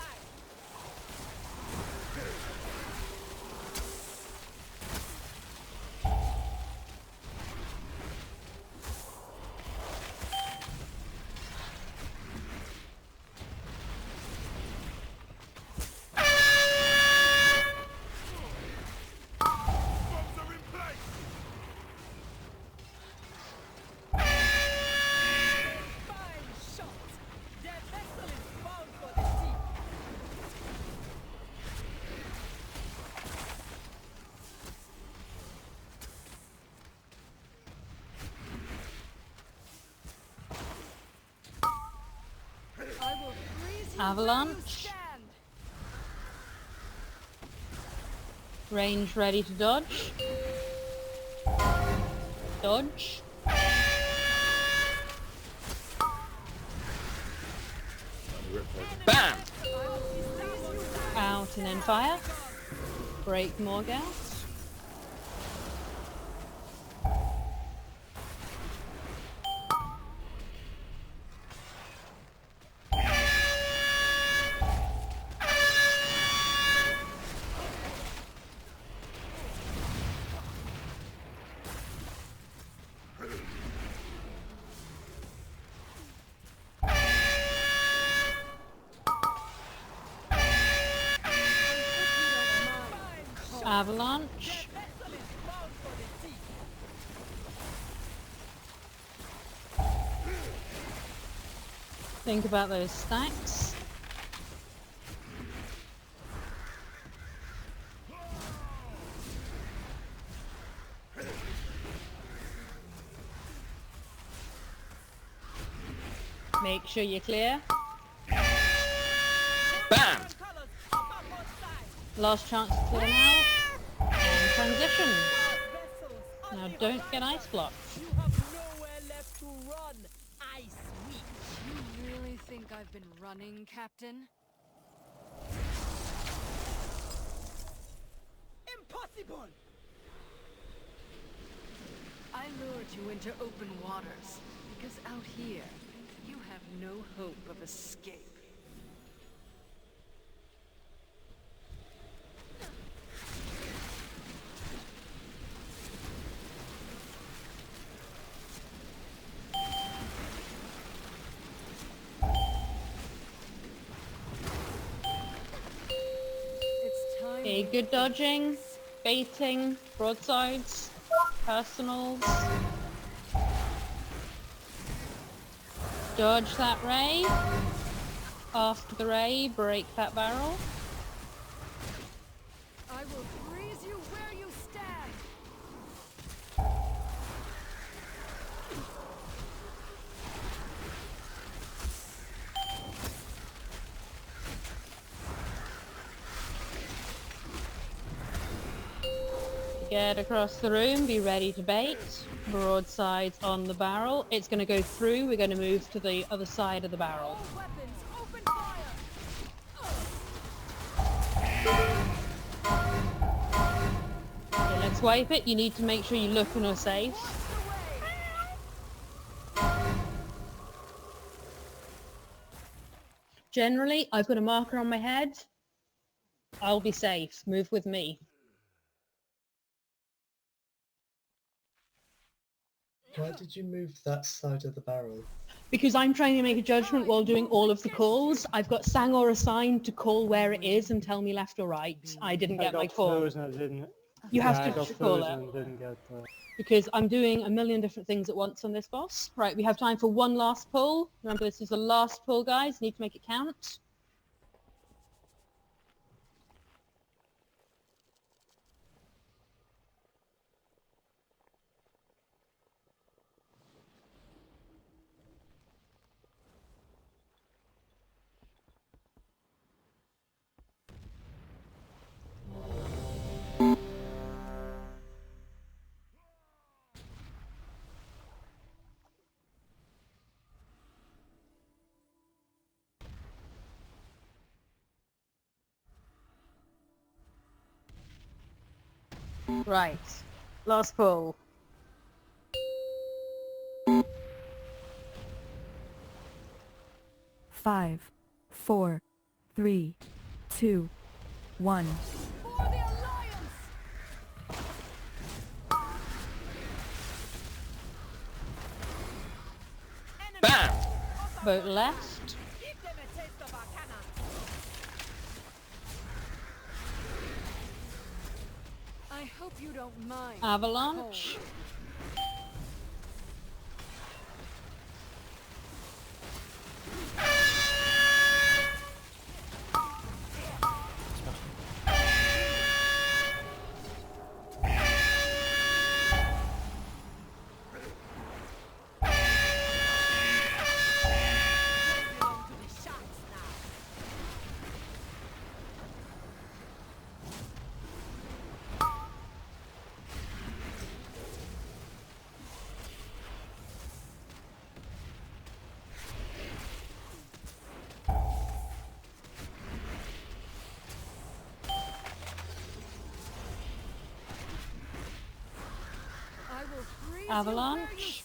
Avalanche. Range ready to dodge. Dodge. Bam! Out and then fire. Break Morg out. Avalanche. Think about those stacks. Make sure you're clear. Bam! Last chance to clear now. And transition. Now don't get ice blocked. You have nowhere left to run. I sweet. You really think I've been running, Captain? Impossible! I lured you into open waters because out here you have no hope of escape. Okay, good dodging, baiting, broadsides, personals. Dodge that ray. After the ray, break that barrel. I will freeze you where you stand. Get across the room, be ready to bait. Broadsides on the barrel. It's going to go through, we're going to move to the other side of the barrel. Okay, let's wipe it. You need to make sure you look and are safe. Generally, I've got a marker on my head. I'll be safe. Move with me. Why did you move that side of the barrel? Because I'm trying to make a judgment while doing all of the calls. I've got Sangor assigned to call where it is and tell me left or right. I didn't get my call. Frozen, I didn't. You have I to got call frozen it. and didn't get. Because I'm doing a million different things at once on this boss. Right, we have time for one last pull. Remember, this is the last pull, guys. Need to make it count. Right, last pull. Five, 4, 3, 2, 1. Bam! Vote left. Give them a taste of our cannon. I hope you don't mind. Avalanche. Avalanche.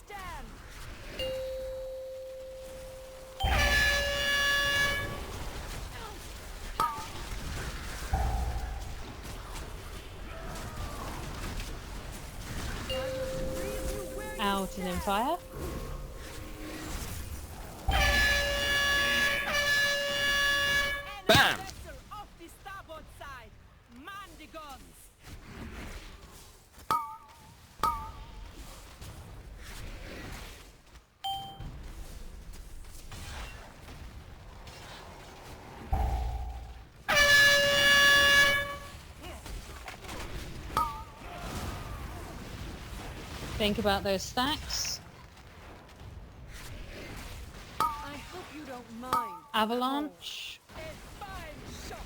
Out and then fire. Bam! Off the starboard side. Man the guns. Think about those stacks. I hope you don't mind. Avalanche. A fine shot.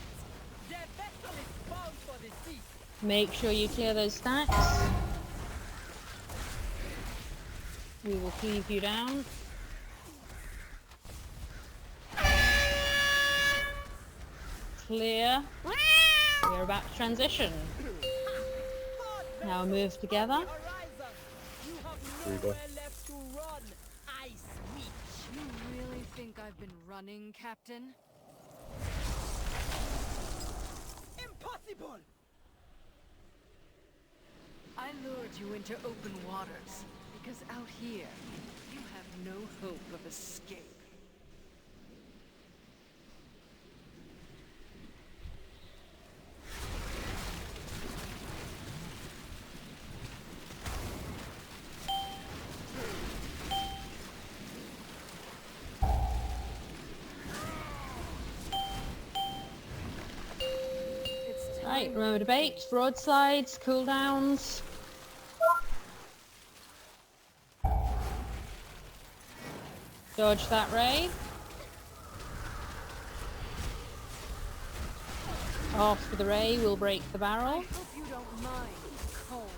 The vessel is bound for the sea. Make sure you clear those stacks. We will cleave you down. Clear. We're about to transition. Now move together. You have nowhere left to run. Ice witch. You really think I've been running, Captain? Impossible. I lured you into open waters because out here you have no hope of escape. Right, remember to bait, broadsides, cooldowns. Dodge that ray. After the ray, we'll break the barrel. I hope you don't mind cold.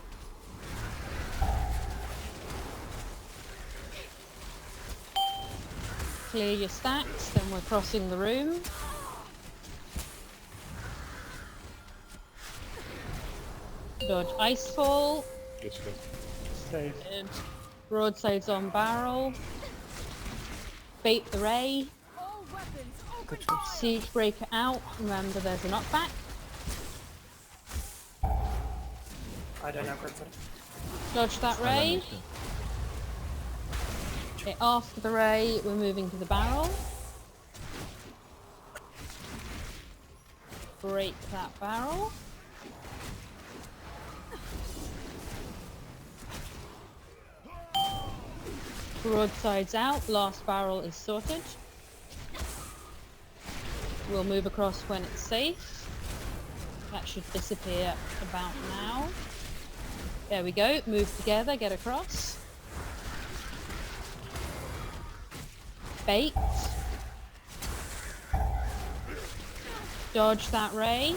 Clear your stacks, then we're crossing the room. Dodge Icefall. Safe. Broadsides on barrel. Bait the ray. Siege breaker out. Remember there's a knockback. I don't have crypto. Dodge that ray. Okay, after the ray, we're moving to the barrel. Break that barrel. Broadsides out, last barrel is sorted. We'll move across when it's safe. That should disappear about now. There we go, move together, get across. Bait. Dodge that ray.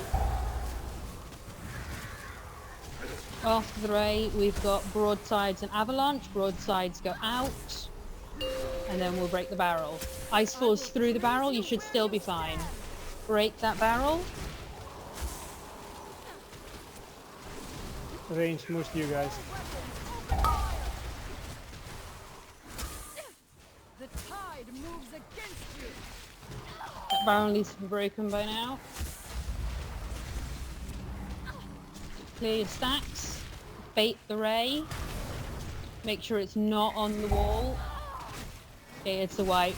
After the ray, we've got broadsides and avalanche. Broadsides go out, and then we'll break the barrel. Ice falls through the barrel, you should still be fine. Break that barrel. Range moves to you guys. The tide moves against you. That barrel needs to be broken by now. Clear your stacks. Bait the ray. Make sure it's not on the wall. Okay, it's a wipe.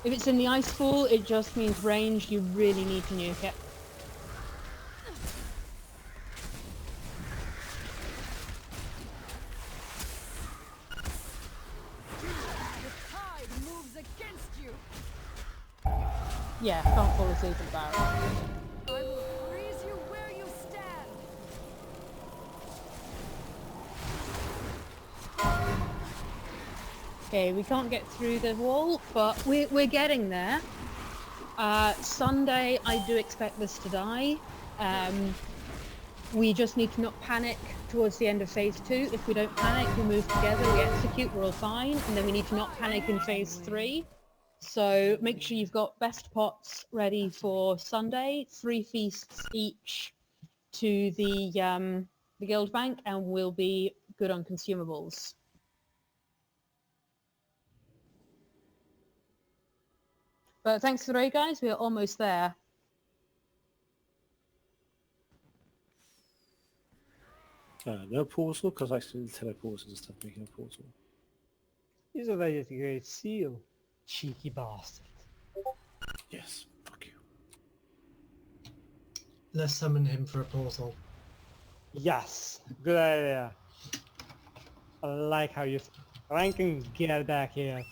If it's in the ice fall, it just means range. You really need to nuke it. The tide moves against you. Yeah, can't fall asleep in the barrel. I will freeze you where you stand. Okay, we can't get through the wall, but we're getting there. Sunday, I do expect this to die. We just need to not panic towards the end of phase 2. If we don't panic, we move together, we execute, we're all fine, and then we need to not panic in phase 3. So make sure you've got best pots ready for Sunday, 3 feasts each to the guild bank, and we'll be good on consumables. But thanks for the raid, guys. We are almost there. No portal, because I accidentally teleported instead of making a portal. He's already at the Great Seal. Cheeky bastard. Yes, fuck you. Let's summon him for a portal. Yes, good idea. I like how you... Rankin, get back here.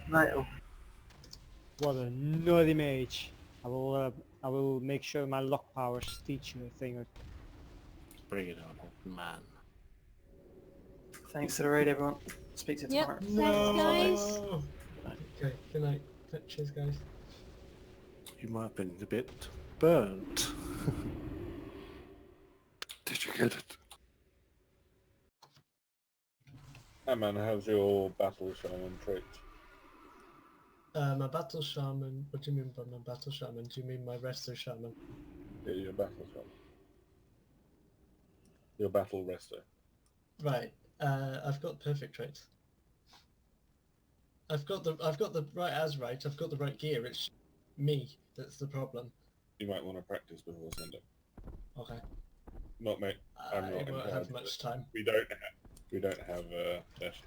Right. What a naughty mage. I will make sure my lock powers teach you a thing or... Bring it on, man. Thanks for the raid, everyone. Speak to you Yep, tomorrow. thanks, guys. Okay, good night. Cheers, guys. You might have been a bit burnt. Did you get it? Hey man, how's your battle shaman trait? My battle shaman. What do you mean by my battle shaman? Do you mean my resto shaman? Yeah, your battle shaman. Your battle resto. Right. I've got perfect traits. I've got the right as right. I've got the right gear. It's me that's the problem. You might want to practice before Sunday. Okay. Not me. I'm not I won't have much time. We don't have dash.